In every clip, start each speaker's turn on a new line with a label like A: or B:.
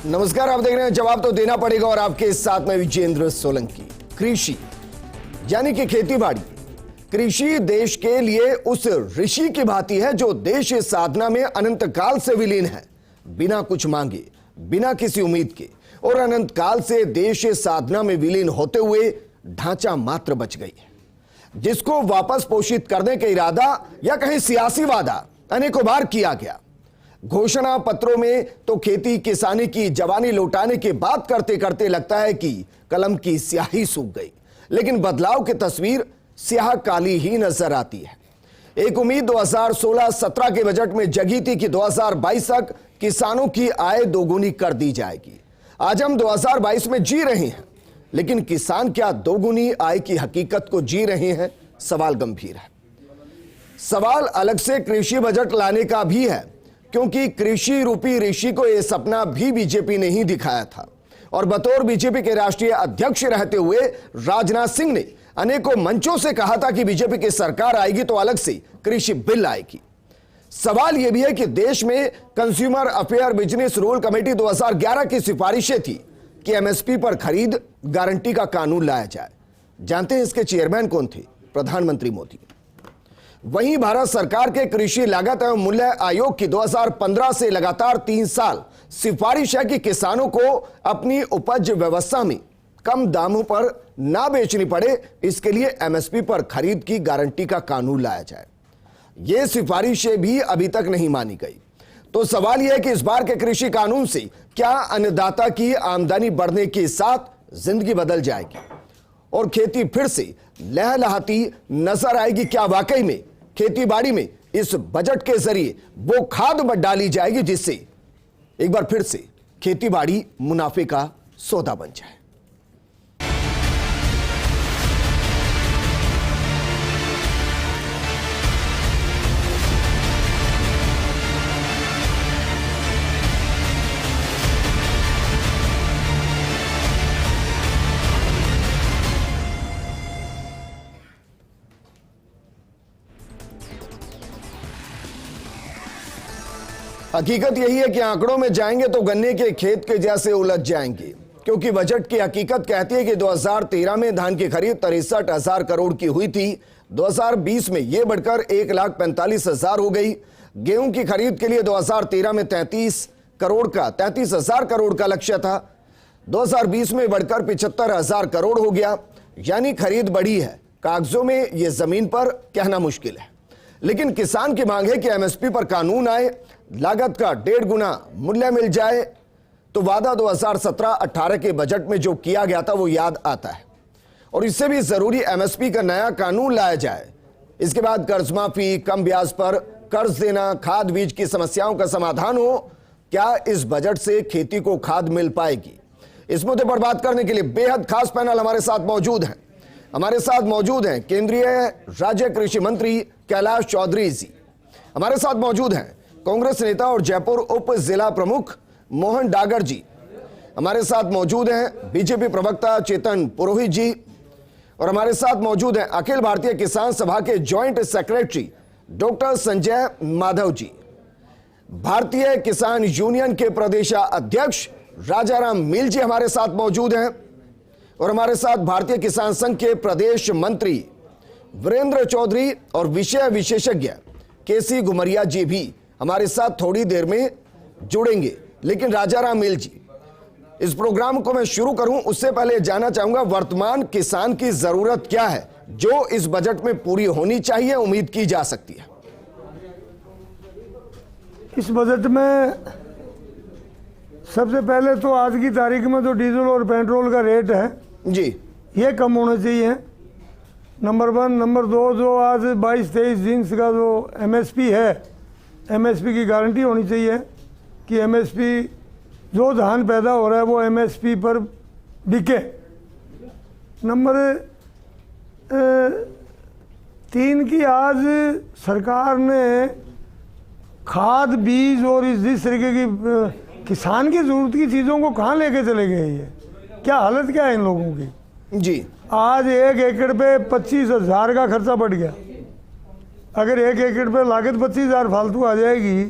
A: नमस्कार, आप देख रहे हैं जवाब तो देना पड़ेगा और आपके साथ में विजेंद्र सोलंकी। कृषि यानी कि खेती बाड़ी, कृषि देश के लिए उस ऋषि की भांति है जो देश साधना में अनंत काल से विलीन है, बिना कुछ मांगे, बिना किसी उम्मीद के, और अनंत काल से देश साधना में विलीन होते हुए ढांचा मात्र बच गई है, जिसको वापस पोषित करने का इरादा या कहीं सियासी वादा अनेकों बार किया गया। घोषणा पत्रों में तो खेती किसानी की जवानी लौटाने की बात करते करते लगता है कि कलम की स्याही सूख गई, लेकिन बदलाव की तस्वीर स्याह काली ही नजर आती है। एक उम्मीद 2016-17 के बजट में जगी थी कि 2022 तक किसानों की आय दोगुनी कर दी जाएगी। आज हम 2022 में जी रहे हैं, लेकिन किसान क्या दोगुनी आय की हकीकत को जी रहे हैं? सवाल गंभीर है। सवाल अलग से कृषि बजट लाने का भी है, क्योंकि कृषि रूपी ऋषि को यह सपना भी बीजेपी ने ही दिखाया था, और बतौर बीजेपी के राष्ट्रीय अध्यक्ष रहते हुए राजनाथ सिंह ने अनेकों मंचों से कहा था कि बीजेपी की सरकार आएगी तो अलग से कृषि बिल आएगी। सवाल यह भी है कि देश में consumer affair business rule committee 2011 की सिफारिशें थी कि एमएसपी पर खरीद गारंटी का कानून लाया जाए। जानते हैं इसके चेयरमैन कौन थे? प्रधानमंत्री मोदी। वहीं भारत सरकार के कृषि लागत एवं मूल्य आयोग की 2015 से लगातार 3 साल सिफारिश है कि किसानों को अपनी उपज व्यवस्था में कम दामों पर ना बेचनी पड़े, इसके लिए एमएसपी पर खरीद की गारंटी का कानून लाया जाए। यह सिफारिशें भी अभी तक नहीं मानी गई। तो सवाल यह है कि इस बार के कृषि कानून से क्या अन्नदाता की आमदनी बढ़ने के साथ जिंदगी बदल जाएगी और खेती फिर से लहलहाती नजर आएगी? क्या वाकई में खेती बाड़ी में इस बजट के जरिए वो खाद डाली जाएगी जिससे एक बार फिर से खेती बाड़ी मुनाफे का सौदा बन जाए? हकीकत यही है कि आंकड़ों में जाएंगे तो गन्ने के खेत के जैसे उलझ जाएंगे, क्योंकि बजट की हकीकत कहती है कि 2013 में धान की खरीद 63,000 करोड़ की हुई थी। 2020 में यह बढ़कर 1,45,000 हो गई। गेहूं की खरीद के लिए 2013 में 33,000 करोड़ का लक्ष्य था। 2020 में बढ़कर 75,000 करोड़ हो गया। यानी खरीद बढ़ी है, कागजों में यह जमीन पर कहना मुश्किल है। लेकिन किसान की मांग है कि एमएसपी पर कानून आए, लागत का 1.5 गुना मूल्य मिल जाए। तो वादा 2017-18 के बजट में जो किया गया था वो याद आता है, और इससे भी जरूरी एमएसपी का नया कानून लाया जाए। इसके बाद कर्ज माफी, कम ब्याज पर कर्ज देना, खाद बीज की समस्याओं का समाधान हो। क्या इस बजट से खेती को खाद मिल पाएगी? इस मुद्दे पर बात करने के लिए बेहद खास पैनल हमारे साथ मौजूद हैं केंद्रीय राज्य कृषि मंत्री कैलाश चौधरी जी। हमारे साथ मौजूद हैं कांग्रेस नेता और जयपुर उप जिला प्रमुख मोहन डागर जी। हमारे साथ मौजूद हैं बीजेपी प्रवक्ता चेतन पुरोहित जी, और हमारे साथ मौजूद हैं अखिल भारतीय किसान सभा के joint secretary doctor Sanjay Madhav ji, Bharatiya Kisan union के प्रदेशाध्यक्ष राजाराम मील जी हमारे साथ मौजूद हैं, और हमारे साथ भारतीय किसान संघ के प्रदेश मंत्री वीरेंद्र चौधरी और विषय विशेषज्ञ केसी घुमरिया जी भी हमारे साथ थोड़ी देर में जुड़ेंगे। लेकिन राजाराम मील जी, इस प्रोग्राम को मैं शुरू करूं उससे पहले जानना चाहूंगा वर्तमान किसान की जरूरत क्या है जो इस बजट में पूरी होनी चाहिए, उम्मीद की जा सकती है?
B: इस बजट में सबसे पहले तो आज की तारीख में जो डीजल और पेट्रोल का रेट है
A: जी,
B: ये कम होना चाहिए, नंबर 1। नंबर 2, जो आज 22-23 दिन का जो एमएसपी है, एमएसपी की गारंटी होनी चाहिए कि एमएसपी जो धान पैदा हो रहा है वो एमएसपी पर बिके। नंबर 3 की आज सरकार ने खाद बीज और जिस तरीके की किसान की जरूरत की चीज़ों को कहाँ लेके चले गए? ये क्या हालत क्या है इन लोगों की
A: जी?
B: आज 1 एकड़ पे 25,000 का खर्चा बढ़ गया। अगर 1 एकड़ पे लागत 25,000 फालतू आ जाएगी,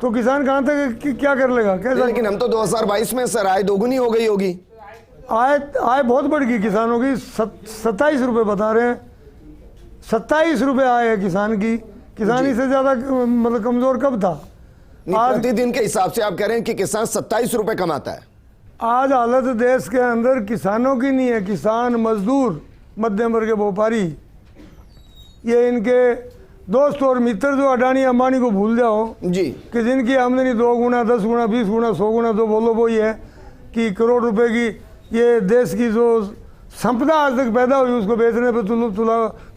B: तो किसान कहाँ तक क्या कर लेगा, कैसा?
A: लेकिन हम तो 2022 में सर आय दोगुनी हो गई होगी।
B: आय बहुत बढ़ गई किसानों की, 27 रुपये बता रहे हैं, 27 रुपये आय है किसान की। किसान इससे ज्यादा मतलब कमजोर कब था?
A: आज प्रतिदिन के हिसाब से आप कह रहे हैं कि किसान 27 रुपये कमाता है।
B: आज हालत देश के अंदर किसानों की नहीं है, किसान, मजदूर, मध्यम वर्ग के व्यापारी, ये इनके दोस्त और मित्र जो अडानी अंबानी को भूल जाओ
A: जी,
B: कि जिनकी आमदनी 2 गुना, 10 गुना, 20 गुना, 100 गुना, तो बोलो वो ही है कि करोड़ रुपए की ये देश की जो संपदा आज तक पैदा हुई उसको बेचने पे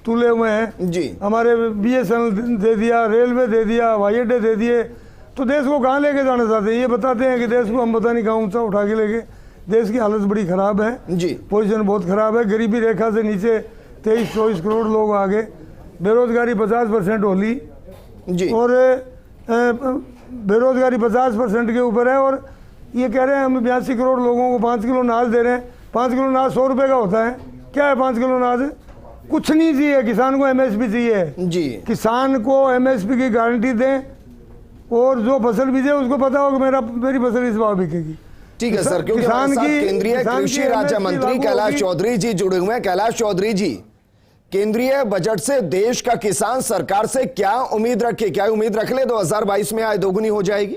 B: तुले हुए हैं
A: जी।
B: हमारे BSNL दे दिया, रेलवे दे दिया, हवाई अड्डे दे दिए, तो देश को कहाँ लेके जाना चाहते हैं? ये बताते हैं कि देश को हम पता नहीं कहाँ ऊँचा उठा के लेके। देश की हालत बड़ी ख़राब है
A: जी,
B: पोजीशन बहुत ख़राब है। गरीबी रेखा से नीचे 23-24 करोड़ लोग आ गए, बेरोजगारी 50% होली
A: जी,
B: और बेरोजगारी 50% के ऊपर है। और ये कह रहे हैं हम 82 करोड़ लोगों को 5 किलो अनाज दे रहे हैं। 5 किलो अनाज 100 रुपये का होता है, क्या है 5 किलो अनाज? कुछ नहीं चाहिए, किसान को MSP चाहिए
A: जी।
B: किसान को MSP की गारंटी दें, और जो फसल बीजे उसको पता हो कि मेरी फसल इस भाव बिकेगी।
A: ठीक है सर, क्योंकि हमारे साथ केंद्रीय कृषि राज्य मंत्री कैलाश चौधरी जी जुड़े हुए हैं। कैलाश चौधरी जी, केंद्रीय बजट से देश का किसान सरकार से क्या उम्मीद रखे? क्या उम्मीद रख ले 2022 में आय दोगुनी हो जाएगी?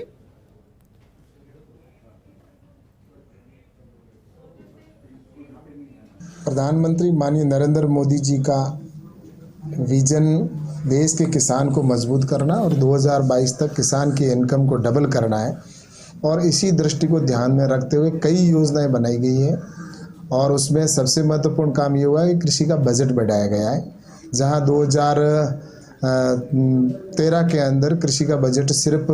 C: प्रधानमंत्री माननीय नरेंद्र मोदी जी का विजन देश के किसान को मजबूत करना और 2022 तक किसान की इनकम को डबल करना है, और इसी दृष्टि को ध्यान में रखते हुए कई योजनाएं बनाई गई हैं। और उसमें सबसे महत्वपूर्ण काम ये हुआ है कि कृषि का बजट बढ़ाया गया है। जहां 2013 के अंदर कृषि का बजट सिर्फ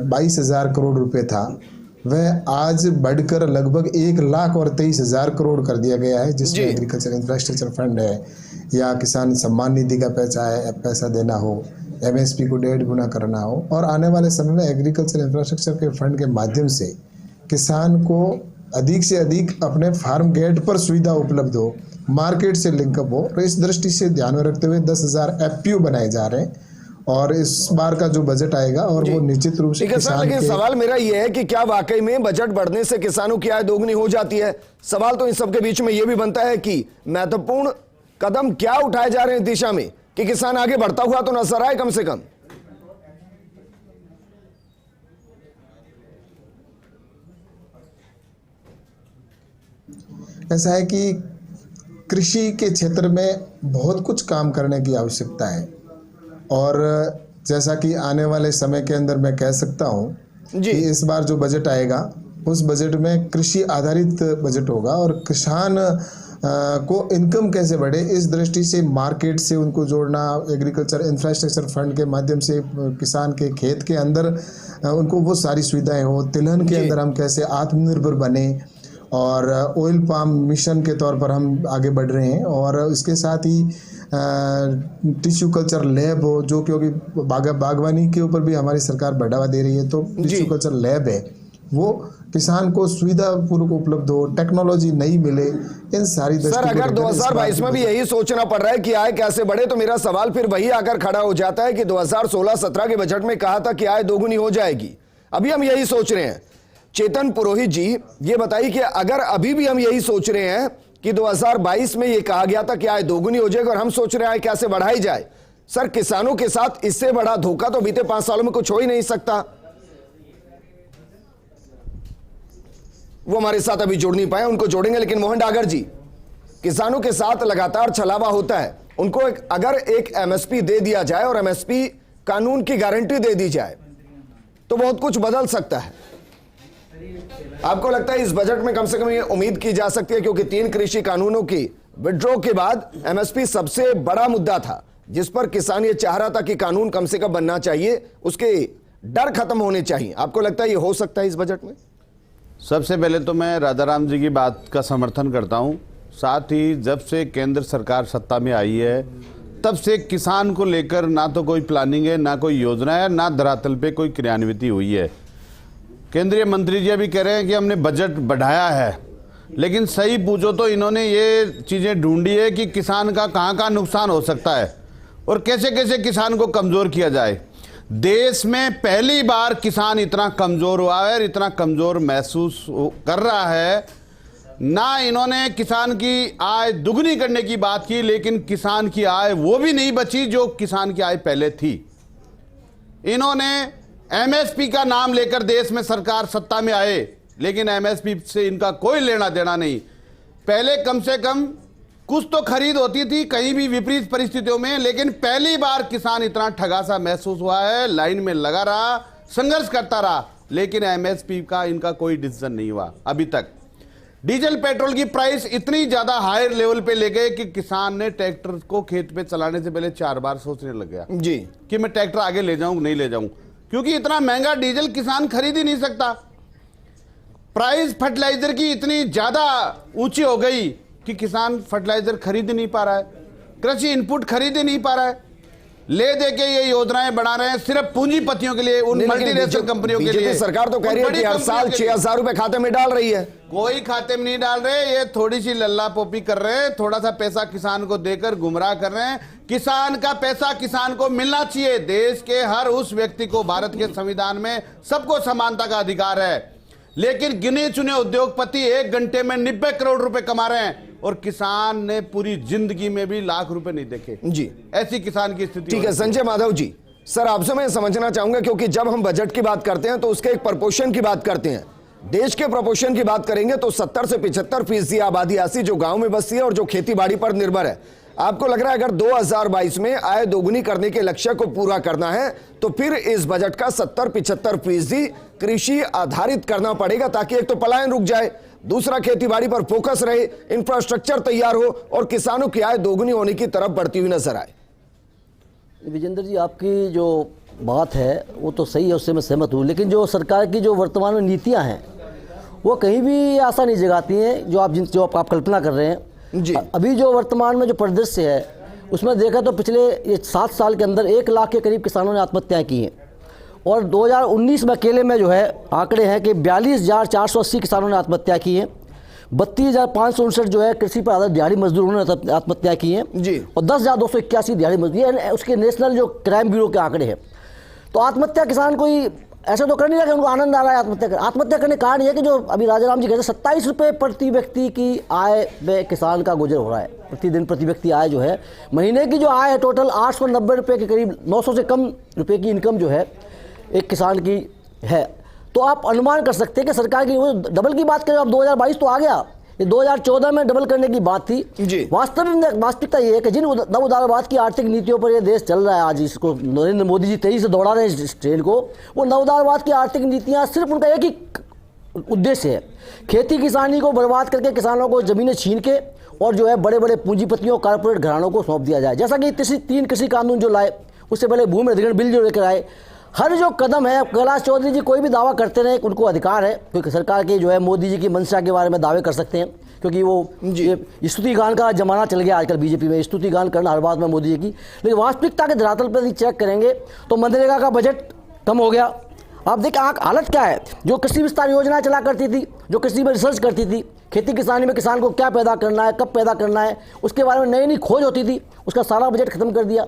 C: 22,000 करोड़ रुपए था, वह आज बढ़कर लगभग 1,23,000 करोड़ कर दिया गया है, जिसमें एग्रीकल्चर इंफ्रास्ट्रक्चर फंड है, या किसान सम्मान निधि का पैसा देना हो, MSP को 1.5 गुना करना हो, और आने वाले समय में एग्रीकल्चर इंफ्रास्ट्रक्चर के फंड के माध्यम से किसान को अधिक से अधिक अपने फार्म गेट पर सुविधा उपलब्ध हो, मार्केट से लिंकअप हो। और इस दृष्टि से ध्यान में रखते हुए 10,000 FPU बनाए जा रहे हैं, और इस बार का जो बजट आएगा और वो निश्चित रूप से किसान
A: लेकिन सवाल मेरा ये है कि क्या वाकई में बजट बढ़ने से किसानों की आय दोगुनी हो जाती है? सवाल तो इन सबके बीच में ये भी बनता है कि महत्वपूर्ण कदम क्या उठाए जा रहे हैं दिशा में कि किसान आगे बढ़ता हुआ तो नजर आए कम से कम।
C: ऐसा है कि कृषि के क्षेत्र में बहुत कुछ काम करने की आवश्यकता है, और जैसा कि आने वाले समय के अंदर मैं कह सकता हूँ कि इस बार जो बजट आएगा उस बजट में कृषि आधारित बजट होगा, और किसान को इनकम कैसे बढ़े इस दृष्टि से मार्केट से उनको जोड़ना, एग्रीकल्चर इंफ्रास्ट्रक्चर फंड के माध्यम से किसान के खेत के अंदर उनको वो सारी सुविधाएं हो, तिलहन के अंदर हम कैसे आत्मनिर्भर बने, और ऑयल पाम मिशन के तौर पर हम आगे बढ़ रहे हैं। और इसके साथ ही टिश्यू कल्चर लैब हो, जो क्योंकि बागवानी के ऊपर भी हमारी सरकार बढ़ावा दे रही है, तो टिश्यू कल्चर लैब है, वो किसान को सुविधा पूर्वक उपलब्ध हो, टेक्नोलॉजी नहीं मिले, इन सारी
A: सर अगर 2022 में भी यही सोचना पड़ रहा है कि आय कैसे बढ़े, तो मेरा सवाल फिर वही आकर खड़ा हो जाता है कि 2016-17 के बजट में कहा था कि आय दोगुनी हो जाएगी, अभी हम यही सोच रहे हैं। चेतन पुरोहित जी, ये बताइए कि अगर अभी भी हम यही सोच रहे हैं कि 2022 में ये कहा गया था कि आय दोगुनी हो जाएगी और हम सोच रहे हैं आय कैसे बढ़ाई जाए, सर किसानों के साथ इससे बड़ा धोखा तो बीते 5 सालों में कुछ हो ही नहीं सकता। वो हमारे साथ अभी जुड़ नहीं पाए, उनको जोड़ेंगे। लेकिन मोहन डागर जी, किसानों के साथ लगातार छलावा होता है, उनको अगर एक MSP दे दिया जाए और MSP कानून की गारंटी दे दी जाए तो बहुत कुछ बदल सकता है। आपको लगता है इस बजट में कम से कम ये उम्मीद की जा सकती है, क्योंकि 3 कृषि कानूनों की विड्रॉ के बाद MSP सबसे बड़ा मुद्दा था जिस पर किसान ये चाह रहा था कि कानून कम से कम बनना चाहिए, उसके डर खत्म होने चाहिए। आपको लगता है ये हो सकता है इस बजट में?
D: सबसे पहले तो मैं राजाराम जी की बात का समर्थन करता हूं। साथ ही जब से केंद्र सरकार सत्ता में आई है तब से किसान को लेकर ना तो कोई प्लानिंग है, ना कोई योजना है, ना धरातल पे कोई क्रियान्विति हुई है। केंद्रीय मंत्री जी अभी कह रहे हैं कि हमने बजट बढ़ाया है, लेकिन सही पूछो तो इन्होंने ये चीज़ें ढूंढी है कि किसान का कहाँ नुकसान हो सकता है और कैसे कैसे किसान को कमज़ोर किया जाए। देश में पहली बार किसान इतना कमजोर हुआ है और इतना कमजोर महसूस कर रहा है। ना इन्होंने किसान की आय दुगनी करने की बात की, लेकिन किसान की आय वो भी नहीं बची जो किसान की आय पहले थी। इन्होंने एमएसपी का नाम लेकर देश में सरकार सत्ता में आए, लेकिन एमएसपी से इनका कोई लेना देना नहीं। पहले कम से कम कुछ तो खरीद होती थी कहीं भी विपरीत परिस्थितियों में, लेकिन पहली बार किसान इतना ठगा सा महसूस हुआ है। लाइन में लगा रहा, संघर्ष करता रहा, लेकिन एमएसपी का इनका कोई डिसीजन नहीं हुआ अभी तक। डीजल पेट्रोल की प्राइस इतनी ज्यादा हायर लेवल पे ले गए कि किसान ने ट्रैक्टर को खेत पे चलाने से पहले 4 बार सोचने लग गया
A: जी
D: कि मैं ट्रैक्टर आगे ले जाऊं नहीं ले जाऊं, क्योंकि इतना महंगा डीजल किसान खरीद ही नहीं सकता। प्राइस फर्टिलाइजर की इतनी ज्यादा ऊंची हो गई कि किसान फर्टिलाइजर खरीद ही नहीं पा रहा है, कृषि इनपुट खरीद ही नहीं पा रहा है। ले दे के ये योजनाएं बना रहे हैं सिर्फ पूंजीपतियों के लिए, उन मल्टीनेशनल कंपनियों के लिए।
A: सरकार तो कह रही है कि हर साल 6,000 रुपए खाते में डाल रही है।
D: कोई खाते में नहीं डाल रहे, ये थोड़ी सी लल्ला पोपी कर रहे हैं, थोड़ा सा पैसा किसान को देकर गुमराह कर रहे हैं। किसान का पैसा किसान को मिलना चाहिए। देश के हर उस व्यक्ति को, भारत के संविधान में सबको समानता का अधिकार है, लेकिन गिने चुने उद्योगपति 1 घंटे में 90 करोड़ रुपए कमा रहे हैं और किसान ने पूरी जिंदगी में भी लाख रुपए नहीं देखे
A: जी।
D: ऐसी किसान की स्थिति।
A: ठीक है संजय माधव जी, सर आपसे मैं समझना चाहूंगा, क्योंकि जब हम बजट की बात करते हैं तो उसके एक प्रपोर्शन की बात करते हैं। देश के प्रपोर्शन की बात करेंगे तो 70 से 75% आबादी ऐसी जो गांव में बसती है और जो खेती बाड़ी पर निर्भर है। आपको लग रहा है अगर 2022 में आय दोगुनी करने के लक्ष्य को पूरा करना है तो फिर इस बजट का 70-75% कृषि आधारित करना पड़ेगा, ताकि एक तो पलायन रुक जाए, दूसरा खेती बाड़ी पर फोकस रहे, इंफ्रास्ट्रक्चर तैयार हो और किसानों की आय दोगुनी होने की तरफ बढ़ती हुई नजर आए।
E: विजेंद्र जी, आपकी जो बात है वो तो सही है, उससे मैं सहमत हूँ, लेकिन जो सरकार की जो वर्तमान में नीतियाँ हैं वो कहीं भी आशा नहीं जगाती हैं जो आप कल्पना कर रहे हैं
A: जी।
E: अभी जो वर्तमान में जो परिदृश्य है उसमें देखा तो पिछले ये 7 साल के अंदर 1 लाख के करीब किसानों ने आत्महत्याएं की हैं, और 2019 में अकेले में जो है आंकड़े हैं कि 42,480 किसानों ने आत्महत्या की है। 32,559 जो है कृषि पर आधारित दिहाड़ी मजदूरों ने आत्महत्या की है
A: जी, और
E: 10,281 दिहाड़ी मजदूर, उसके नेशनल जो क्राइम ब्यूरो के आंकड़े हैं। तो आत्महत्या किसान कोई ऐसा तो कर नहीं रहा कि उनको आनंद आ रहा है आत्महत्या करने का कारण यह है कि जो अभी राजाराम जी कहते हैं 27 रुपये प्रति व्यक्ति की आय में किसान का गुजर हो रहा है। प्रतिदिन प्रति व्यक्ति आय जो है, महीने की जो आय है टोटल 890 रुपये के करीब, 900 से कम रुपये की इनकम जो है एक किसान की है। तो आप अनुमान कर सकते हैं कि सरकार की वो डबल की बात करें, अब 2022 तो आ गया, ये 2014 में डबल करने की बात थी। वास्तविकता ये है कि जिन नव उदारवाद की आर्थिक नीतियों पर ये देश चल रहा है, आज इसको नरेंद्र मोदी जी तेजी से दौड़ा रहे हैं इस ट्रेन को, वो नव उदारवाद की आर्थिक नीतियां सिर्फ उनका एक ही उद्देश्य है, खेती किसानी को बर्बाद करके किसानों को जमीनें छीन के और जो है बड़े बड़े पूंजीपतियों कारपोरेट घरानों को सौंप दिया जाए। जैसा कि 3 कृषि कानून जो लाए, उससे पहले भूमि अधिग्रहण बिल जो लेकर आए, हर जो कदम है, कैलाश चौधरी जी कोई भी दावा करते रहे, उनको अधिकार है, क्योंकि सरकार के जो है मोदी जी की मंशा के बारे में दावे कर सकते हैं, क्योंकि वो स्तुति गान का जमाना चल गया आजकल बीजेपी में, स्तुति गान करना हर बात में मोदी जी की। लेकिन वास्तविकता के धरातल पर यदि चेक करेंगे तो मनरेगा का बजट कम हो गया। आप देखिए हालत क्या है, जो कृषि विस्तार योजना चला करती थी, जो कृषि में रिसर्च करती थी, खेती किसानी में किसान को क्या पैदा करना है, कब पैदा करना है, उसके बारे में नई नई खोज होती थी, उसका सारा बजट खत्म कर दिया।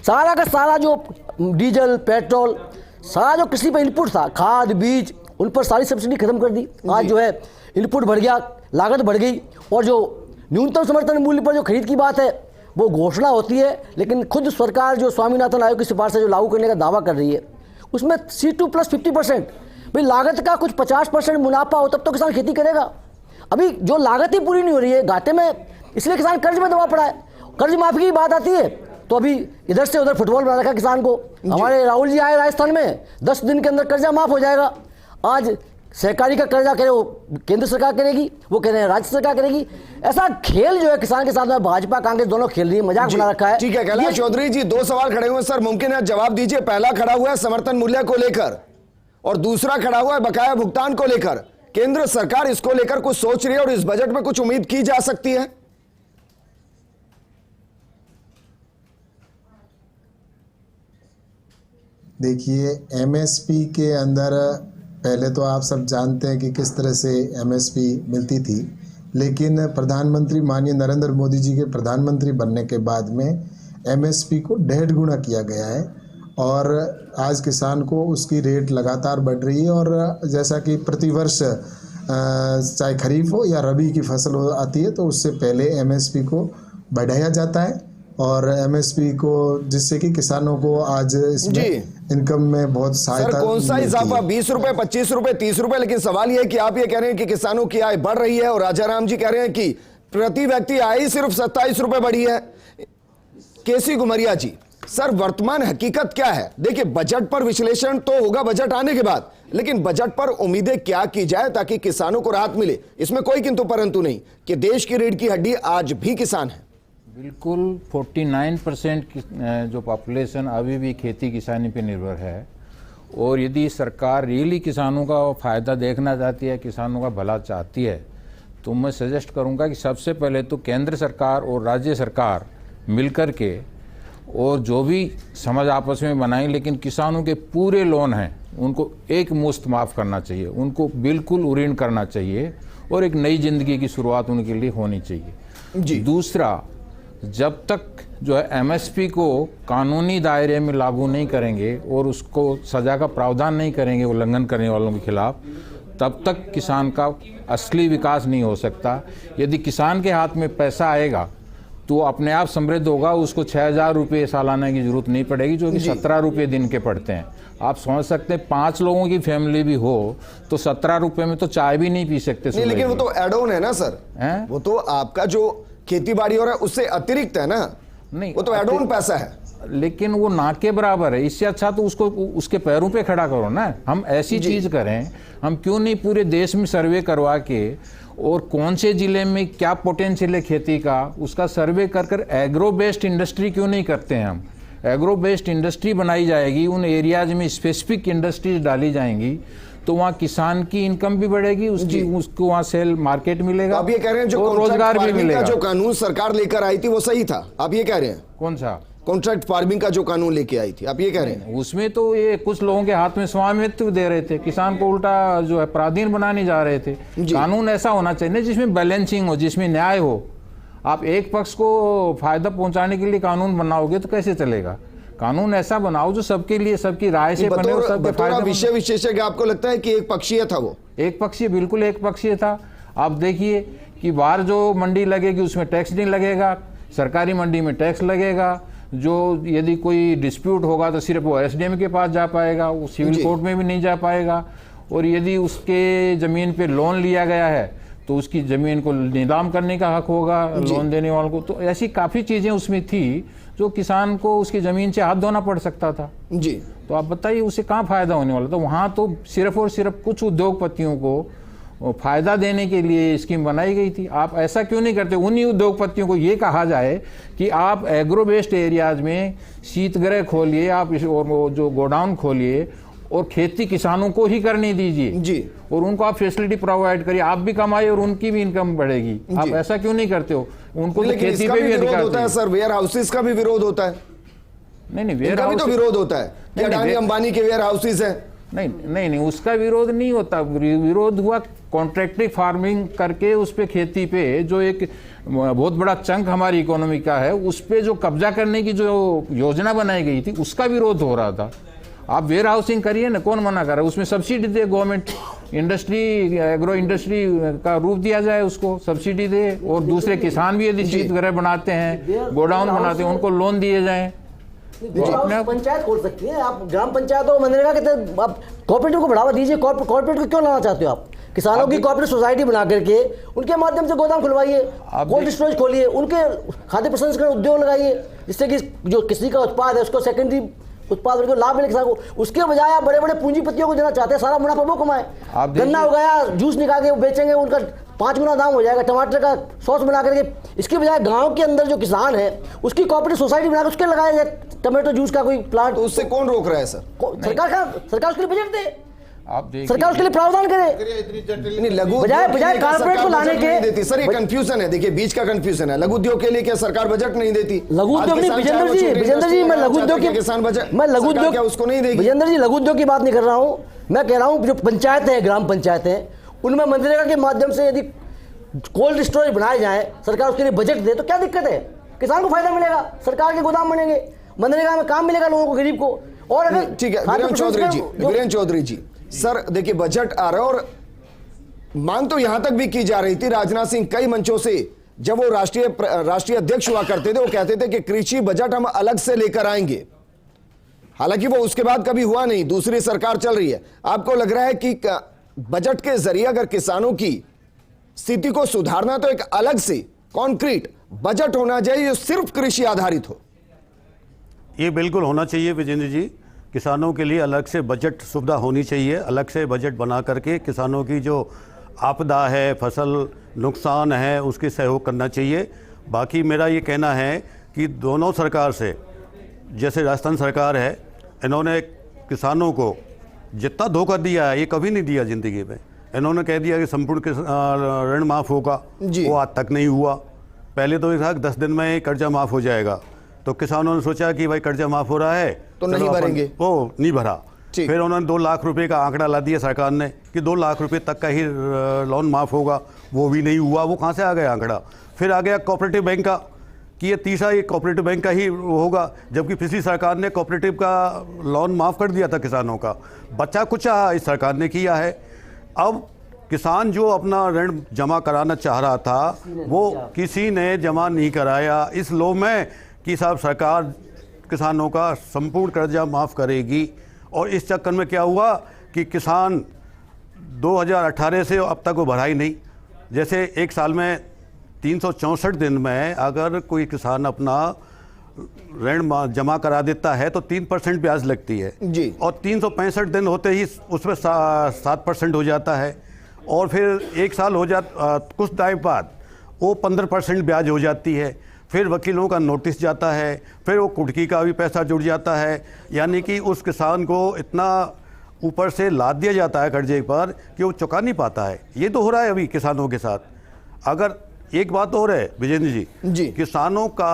E: सारा का सारा जो डीजल पेट्रोल, सारा जो कृषि पर इनपुट था, खाद बीज, उन पर सारी सब्सिडी खत्म कर दी। आज जो है इनपुट बढ़ गया, लागत बढ़ गई, और जो न्यूनतम समर्थन मूल्य पर जो खरीद की बात है वो घोषणा होती है, लेकिन खुद सरकार जो स्वामीनाथन आयोग की सिफारिश जो लागू करने का दावा कर रही है उसमें C2 + 50%, भाई लागत का कुछ 50% मुनाफा हो तब तो किसान खेती करेगा। अभी जो लागत ही पूरी नहीं हो रही है, घाटे में, इसलिए किसान कर्ज में दबा पड़ा है। कर्ज माफी की बात आती है तो अभी इधर से उधर फुटबॉल बना रखा किसान को। हमारे राहुल जी आए राजस्थान में, 10 दिन के अंदर कर्जा माफ हो जाएगा। आज सहकारी का कर्जा करे वो केंद्र सरकार करेगी, वो कह रहे हैं राज्य सरकार करेगी। ऐसा खेल जो है किसान के साथ में भाजपा कांग्रेस दोनों खेल रही है, मजाक बना रखा है।
A: ठीक है कैलाश चौधरी जी, 2 सवाल खड़े हुए सर, मुमकिन है जवाब दीजिए। पहला खड़ा हुआ है समर्थन मूल्य को लेकर और दूसरा खड़ा हुआ है बकाया भुगतान को लेकर। केंद्र सरकार इसको लेकर कुछ सोच रही है और इस बजट में कुछ उम्मीद की जा सकती है?
C: देखिए, एमएसपी के अंदर पहले तो आप सब जानते हैं कि किस तरह से एमएसपी मिलती थी, लेकिन प्रधानमंत्री माननीय नरेंद्र मोदी जी के प्रधानमंत्री बनने के बाद में एमएसपी को 1.5 गुना किया गया है और आज किसान को उसकी रेट लगातार बढ़ रही है। और जैसा कि प्रतिवर्ष चाहे खरीफ हो या रबी की फसल आती है तो उससे पहले एमएसपी को बढ़ाया जाता है और एमएसपी को, जिससे कि किसानों को आज इसमें इनकम में बहुत सहायता।
A: सर, कौन सा इजाफा? 20 रुपए, 25 रुपए, 30 रुपए? लेकिन सवाल यह है कि आप ये कह रहे हैं कि किसानों की आय बढ़ रही है और राजाराम जी कह रहे हैं कि प्रति व्यक्ति आय ही सिर्फ 27 रुपए बढ़ी है। केसी घुमरिया जी, सर वर्तमान हकीकत क्या है? देखिए, बजट पर विश्लेषण तो होगा बजट आने के बाद, लेकिन बजट पर उम्मीदें क्या की जाए ताकि किसानों को राहत मिले? इसमें कोई किंतु परंतु नहीं कि देश की रीढ़ की हड्डी आज भी किसान है।
F: बिल्कुल 49% जो पॉपुलेशन अभी भी खेती किसानी पे निर्भर है, और यदि सरकार रियली किसानों का फ़ायदा देखना चाहती है, किसानों का भला चाहती है, तो मैं सजेस्ट करूंगा कि सबसे पहले तो केंद्र सरकार और राज्य सरकार मिलकर के और जो भी समझ आपस में बनाएं, लेकिन किसानों के पूरे लोन हैं उनको एक मुश्त माफ़ करना चाहिए, उनको बिल्कुल उऋण करना चाहिए और एक नई ज़िंदगी की शुरुआत उनके लिए होनी चाहिए जी। दूसरा, जब तक जो है एमएसपी को कानूनी दायरे में लागू नहीं करेंगे और उसको सज़ा का प्रावधान नहीं करेंगे उल्लंघन करने वालों के खिलाफ, तब तक किसान का असली विकास नहीं हो सकता। यदि किसान के हाथ में पैसा आएगा तो अपने आप समृद्ध होगा, उसको 6,000 रुपये सालाना की जरूरत नहीं पड़ेगी, जो कि 17 रुपये दिन के पड़ते हैं। आप समझ सकते हैं 5 लोगों की फैमिली भी हो तो 17 रुपये में तो चाय भी नहीं पी सकते।
A: नहीं, लेकिन वो तो एड ऑन है ना सर, वो तो आपका जो खेती बाड़ी हो रहा है उससे अतिरिक्त है ना। नहीं, वो तो एड ऑन पैसा है,
F: लेकिन वो ना के बराबर है। इससे अच्छा तो उसको उसके पैरों पे खड़ा करो ना। हम ऐसी चीज करें, हम क्यों नहीं पूरे देश में सर्वे करवा के और कौन से जिले में क्या पोटेंशियल है खेती का, उसका सर्वे कर कर एग्रो बेस्ड इंडस्ट्री क्यों नहीं करते हैं? हम एग्रो बेस्ड इंडस्ट्री बनाई जाएगी, उन एरियाज में स्पेसिफिक इंडस्ट्रीज डाली जाएंगी, तो वहाँ किसान की इनकम भी बढ़ेगी, उसको वहाँ सेल मार्केट मिलेगा।
A: आप ये कह रहे हैं जो
F: रोजगार भी मिलेगा।
A: जो कानून सरकार लेकर आई थी वो सही था, आप ये कह रहे हैं?
F: कौन सा?
A: कॉन्ट्रैक्ट फार्मिंग का जो कानून लेके आई थी, आप ये कह रहे हैं?
F: उसमें तो ये कुछ लोगों के हाथ में स्वामित्व दे रहे थे, किसान को उल्टा जो है पराधीन बनाने जा रहे थे। कानून ऐसा होना चाहिए जिसमें बैलेंसिंग हो, जिसमें न्याय हो। आप एक पक्ष को फायदा पहुंचाने के लिए कानून बनाओगे तो कैसे चलेगा? कानून ऐसा बनाओ जो सबके लिए, सबकी राय से बने और सबके फायदे।
A: विषय विशेषज्ञ आपको लगता है कि एक पक्षीय था? वो एक
F: पक्षीय, बिल्कुल एक पक्षीय था। आप देखिए कि बाहर जो मंडी लगेगी उसमें टैक्स नहीं लगेगा, सरकारी मंडी में टैक्स लगेगा। जो यदि कोई डिस्प्यूट होगा तो सिर्फ वो एसडीएम के पास जा पाएगा, वो सिविल कोर्ट में भी नहीं जा पाएगा। और यदि उसके ज़मीन पे लोन लिया गया है तो उसकी ज़मीन को नीलाम करने का हक होगा लोन देने वालों को। तो ऐसी काफ़ी चीज़ें उसमें थी जो किसान को उसकी ज़मीन से हाथ धोना पड़ सकता था जी। तो आप बताइए उसे कहाँ फ़ायदा होने वाला था? वहाँ तो सिर्फ और सिर्फ कुछ उद्योगपतियों को फ़ायदा देने के लिए स्कीम बनाई गई थी। आप ऐसा क्यों नहीं करते? उन्हीं उद्योगपतियों को ये कहा जाए कि आप एग्रो बेस्ड एरियाज में शीतगृह खोलिए, आप और जो गोडाउन खोलिए और खेती किसानों को ही करने दीजिए जी, और उनको आप फैसिलिटी प्रोवाइड करिए, आप भी कमाइए और उनकी भी इनकम बढ़ेगी। आप ऐसा क्यों नहीं करते हो? उनको तो खेती पे भी अधिकार
A: होता है सर, वेयर हाउसेस का भी विरोध होता है।
F: नहीं, वेयर हाउस
A: तो विरोध होता है कि अडानी अंबानी के वेयर हाउसेस हैं।
F: नहीं, उसका विरोध नहीं होता। विरोध हुआ कॉन्ट्रैक्टिव फार्मिंग करके उस पे खेती पे जो एक बहुत बड़ा चंक हमारी इकोनॉमी का है उस पे जो कब्जा करने की जो योजना बनाई गई थी उसका विरोध हो रहा था। आप वेयर हाउसिंग करिए ना, कौन मना कर रहा है? उसमें सब्सिडी दे गवर्नमेंट, इंडस्ट्री एग्रो इंडस्ट्री का रूप दिया जाए, उसको सब्सिडी दे। और दूसरे किसान भी यदि शीतगृह बनाते हैं, गोडाउन बनाते हैं, उनको लोन दिए जाएं।
E: पंचायत खोल सकती है, आप ग्राम पंचायत और मनरेगा के तहत आप कोऑपरेटिव को बढ़ावा दीजिए। कोऑपरेटिव को क्यों लाना चाहते हो आप? किसानों की कोऑपरेटिव सोसाइटी बना करके उनके माध्यम से गोदाम खुलवाइए, कोल्ड स्टोरेज खोलिए, उनके खाद्य प्रसंस्करण उद्योग लगाइए, जिससे कि जो किसी का उत्पाद है उसको सेकेंडरी उत्पाद को लाभ मिले किसान को। उसके बजाय आप बड़े बड़े पूंजीपतियों को देना चाहते हैं, सारा मुनाफा वो कमाए। गन्ना उगाया, जूस निकाल के बेचेंगे, उनका 5 गुना दाम हो जाएगा। टमाटर का सॉस बना करके, इसके बजाय गांव के अंदर जो किसान है उसकी कोऑपरेटिव सोसाइटी बनाकर उसके लगाया जाए टमाटो जूस का कोई प्लांट।
A: तो उससे कौन रोक रहा है सर?
E: सरकार उसके लिए बजट दे,
F: आप
E: सरकार उसके लिए प्रावधान करे। बजाय कारपोरेट को लाने के
A: देती। सर ये कंफ्यूजन है, देखिए बीच का कंफ्यूजन है। लघु उद्योग के लिए क्या सरकार बजट नहीं देती?
E: लघु उद्योग नहीं, विजेंद्र जी मैं लघु उद्योग की
A: किसान बजट,
E: मैं लघु उद्योग
A: क्या उसको नहीं देगी?
E: विजेंद्र जी लघु उद्योग की बात नहीं कर रहा हूँ, मैं कह रहा हूँ जो पंचायतें हैं, ग्राम पंचायतें, उनमें मनरेगा के माध्यम से यदि कोल्ड स्टोरेज बनाए जाए, सरकार उसके लिए बजट दे तो क्या दिक्कत है? किसान को फायदा मिलेगा, सरकार के गोदाम बनेंगे, मनरेगा में काम मिलेगा लोगों को, गरीब को। और अगर
A: ठीक है, वीरेंद्र चौधरी जी सर देखिए, बजट आ रहा है और मांग तो यहां तक भी की जा रही थी। राजनाथ सिंह कई मंचों से, जब वो राष्ट्रीय अध्यक्ष हुआ करते थे, वो कहते थे कि कृषि बजट हम अलग से लेकर आएंगे। हालांकि वो उसके बाद कभी हुआ नहीं, दूसरी सरकार चल रही है। आपको लग रहा है कि बजट के जरिए अगर किसानों की स्थिति को सुधारना तो एक अलग से कॉन्क्रीट बजट होना चाहिए जो सिर्फ कृषि आधारित हो?
G: ये बिल्कुल होना चाहिए विजेंद्र जी। किसानों के लिए अलग से बजट सुविधा होनी चाहिए, अलग से बजट बना करके किसानों की जो आपदा है, फसल नुकसान है, उसके सहयोग करना चाहिए। बाकी मेरा ये कहना है कि दोनों सरकार से, जैसे राजस्थान सरकार है, इन्होंने किसानों को जितना धोखा दिया है ये कभी नहीं दिया ज़िंदगी में। इन्होंने कह दिया कि संपूर्ण ऋण माफ़ होगा, वो आज तक नहीं हुआ। पहले तो ये था कि 10 दिन में कर्जा माफ़ हो जाएगा, तो किसानों ने सोचा कि भाई कर्जा माफ़ हो रहा है
A: तो नहीं भरेंगे,
G: वो नहीं भरा। फिर उन्होंने 2 लाख रुपए का आंकड़ा ला दिया सरकार ने कि 2 लाख रुपए तक का ही लोन माफ़ होगा, वो भी नहीं हुआ। वो कहाँ से आ गया आंकड़ा? फिर आ गया कोऑपरेटिव बैंक का कि ये तीसरा ये कोऑपरेटिव बैंक का ही होगा, जबकि पिछली सरकार ने कोऑपरेटिव का लोन माफ़ कर दिया था किसानों का। बचा कुचा इस सरकार ने किया है। अब किसान जो अपना ऋण जमा कराना चाह रहा था वो किसी ने जमा नहीं कराया, इस लोभ में कि साहब सरकार किसानों का संपूर्ण कर्जा माफ़ करेगी। और इस चक्कर में क्या हुआ कि किसान 2018 से अब तक वो भरा ही नहीं। जैसे एक साल में 364 दिन में अगर कोई किसान अपना ऋण जमा करा देता है तो 3% ब्याज लगती है
A: जी,
G: और 365 दिन होते ही उसमें 7% हो जाता है। और फिर एक साल हो कुछ टाइम बाद वो 15% ब्याज हो जाती है। फिर वकीलों का नोटिस जाता है, फिर वो कुटकी का भी पैसा जुड़ जाता है। यानी कि उस किसान को इतना ऊपर से लाद दिया जाता है कर्जे पर कि वो चुका नहीं पाता है। ये तो हो रहा है अभी किसानों के साथ। अगर एक बात और है विजेंद्र जी, किसानों का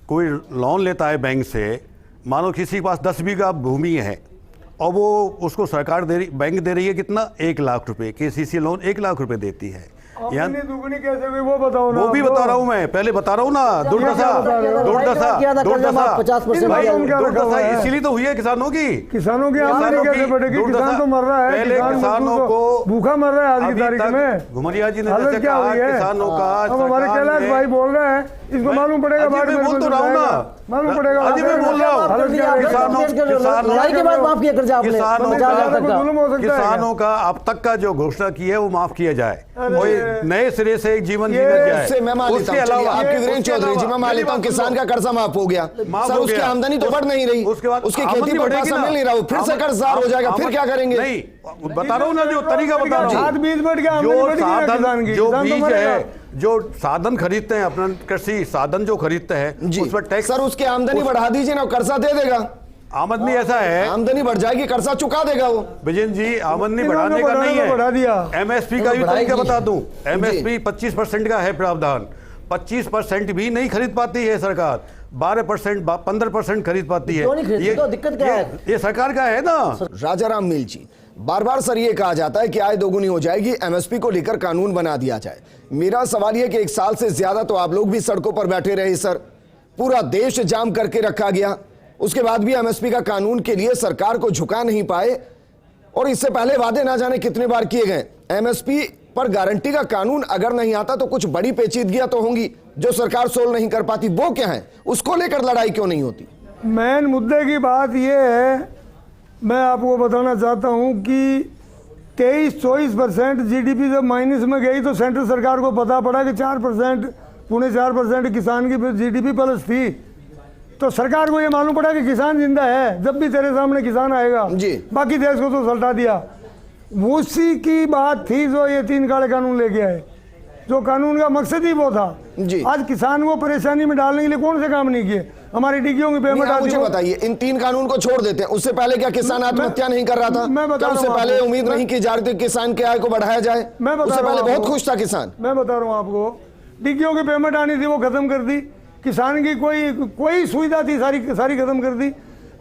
G: कोई लोन लेता है बैंक से, मानो किसी के पास 10 बीघा भूमि है और वो उसको सरकार बैंक दे रही है कितना, 1 लाख रुपए। केसीसी लोन 1 लाख रुपए देती है।
B: दुगनी कैसे हुई वो बताओ ना।
G: वो भी बता रहा हूँ मैं, पहले बता रहा हूँ ना। दुर्दशा इसीलिए तो हुई है किसानों की
B: आमदनी कैसे बढ़ेगी? किसान तो मर रहा है,
G: पहले किसानों को
B: भूखा मर रहा है आज की तारीख में।
G: घुमरिया जी ने जैसे कहा किसानों का,
B: अब हमारे कैलाश भाई बोल रहे हैं, इसको मालूम पड़ेगा, बाद में
G: बोल तो रहा हूँ ना,
B: मालूम पड़ेगा।
G: अभी मैं बोल रहा हूँ किसानों का अब तक का जो घोषणा की है वो माफ किया जाए, नए सिरे से एक जीवन जीना जाए।
A: मैं मान लेता हूं आपकी वीरेंद्र चौधरी जी, मैं मान लेता हूं किसान का कर्जा माफ हो गया सर, उसकी आमदनी तो बढ़ नहीं रही,
G: उसके बाद
A: उसकी खेती पर पैसा मिल नहीं रहा, फिर से कर्जदार हो जाएगा, फिर क्या करेंगे?
G: नहीं बता रहा हूं ना, जो तरीका बता रहा हूं।
B: बीज बढ़ गया,
G: जो बीज है, जो साधन खरीदते हैं, अपना कृषि साधन जो खरीदते हैं उस पर टैक्स,
A: सर उसकी आमदनी बढ़ा दीजिए ना, कर्जा दे देगा।
G: आमदनी ऐसा है,
A: आमदनी बढ़ जाएगी, कर्जा चुका देगा वो।
G: विजय जी आमदनी बढ़ाने का नहीं है, एमएसपी का भी तरीका बता दूं। एमएसपी 25% का है प्रावधान, 25% भी नहीं खरीद पाती है सरकार, 12% 15% खरीद पाती है। ये
E: तो दिक्कत क्या है?
G: ये सरकार का है ना।
A: राजाराम मील जी, बार बार सर ये कहा जाता है कि आय दोगुनी हो जाएगी, एमएसपी को लेकर कानून बना दिया जाए। मेरा सवाल यह कि 1 साल से ज्यादा तो आप लोग भी सड़कों पर बैठे रहे सर, पूरा देश जाम करके रखा गया, उसके बाद भी एमएसपी का कानून के लिए सरकार को झुका नहीं पाए, और इससे पहले वादे ना जाने कितने बार किए गए। एमएसपी पर गारंटी का कानून अगर नहीं आता तो कुछ बड़ी पेचीदगियां तो होंगी जो सरकार सोल्व नहीं कर पाती, वो क्या है, उसको लेकर लड़ाई क्यों नहीं होती?
B: मेन मुद्दे की बात यह है, मैं आपको बताना चाहता हूं कि 23-24% जीडीपी जब माइनस में गई तो सेंट्रल सरकार को पता पड़ा कि 4%, 4.5% किसान की जीडीपी प्लस थी, तो सरकार को ये मालूम पड़ा कि किसान जिंदा है, जब भी तेरे सामने किसान आएगा जी, बाकी देश को तो सल्टा दिया। उसी की बात थी जो ये 3 काले कानून लेके आए, जो कानून का मकसद ही वो था जी। आज किसान को परेशानी में डालने के लिए कौन से काम नहीं किए? हमारी डिग्गियों की पेमेंट आती है।
A: बताइए, इन 3 कानून को छोड़ देते हैं, उससे पहले क्या किसान आत्महत्या नहीं कर रहा था? क्या उससे पहले उम्मीद नहीं की जा रही थी किसान के आय को बढ़ाया जाए? उससे पहले बहुत खुश था किसान।
B: मैं बता रहा हूँ आपको, डिग्गियों की पेमेंट आनी थी वो खत्म कर दी, किसान की कोई सुविधा थी सारी खत्म कर दी।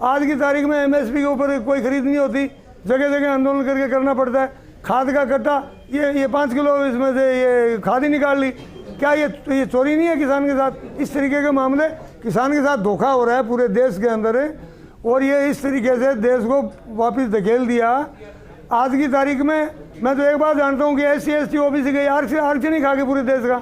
B: आज की तारीख में एमएसपी के ऊपर कोई खरीद नहीं होती, जगह जगह आंदोलन करके करना पड़ता है। खाद का कट्टा, ये 5 किलो इसमें से ये खाद ही निकाल ली, क्या ये चोरी नहीं है किसान के साथ? इस तरीके के मामले किसान के साथ धोखा हो रहा है पूरे देश के अंदर है। और ये इस तरीके से देश को वापस धकेल दिया। आज की तारीख में मैं तो एक बात जानता हूँ कि SC/ST OBC के आरक्षण ही खा के पूरे देश का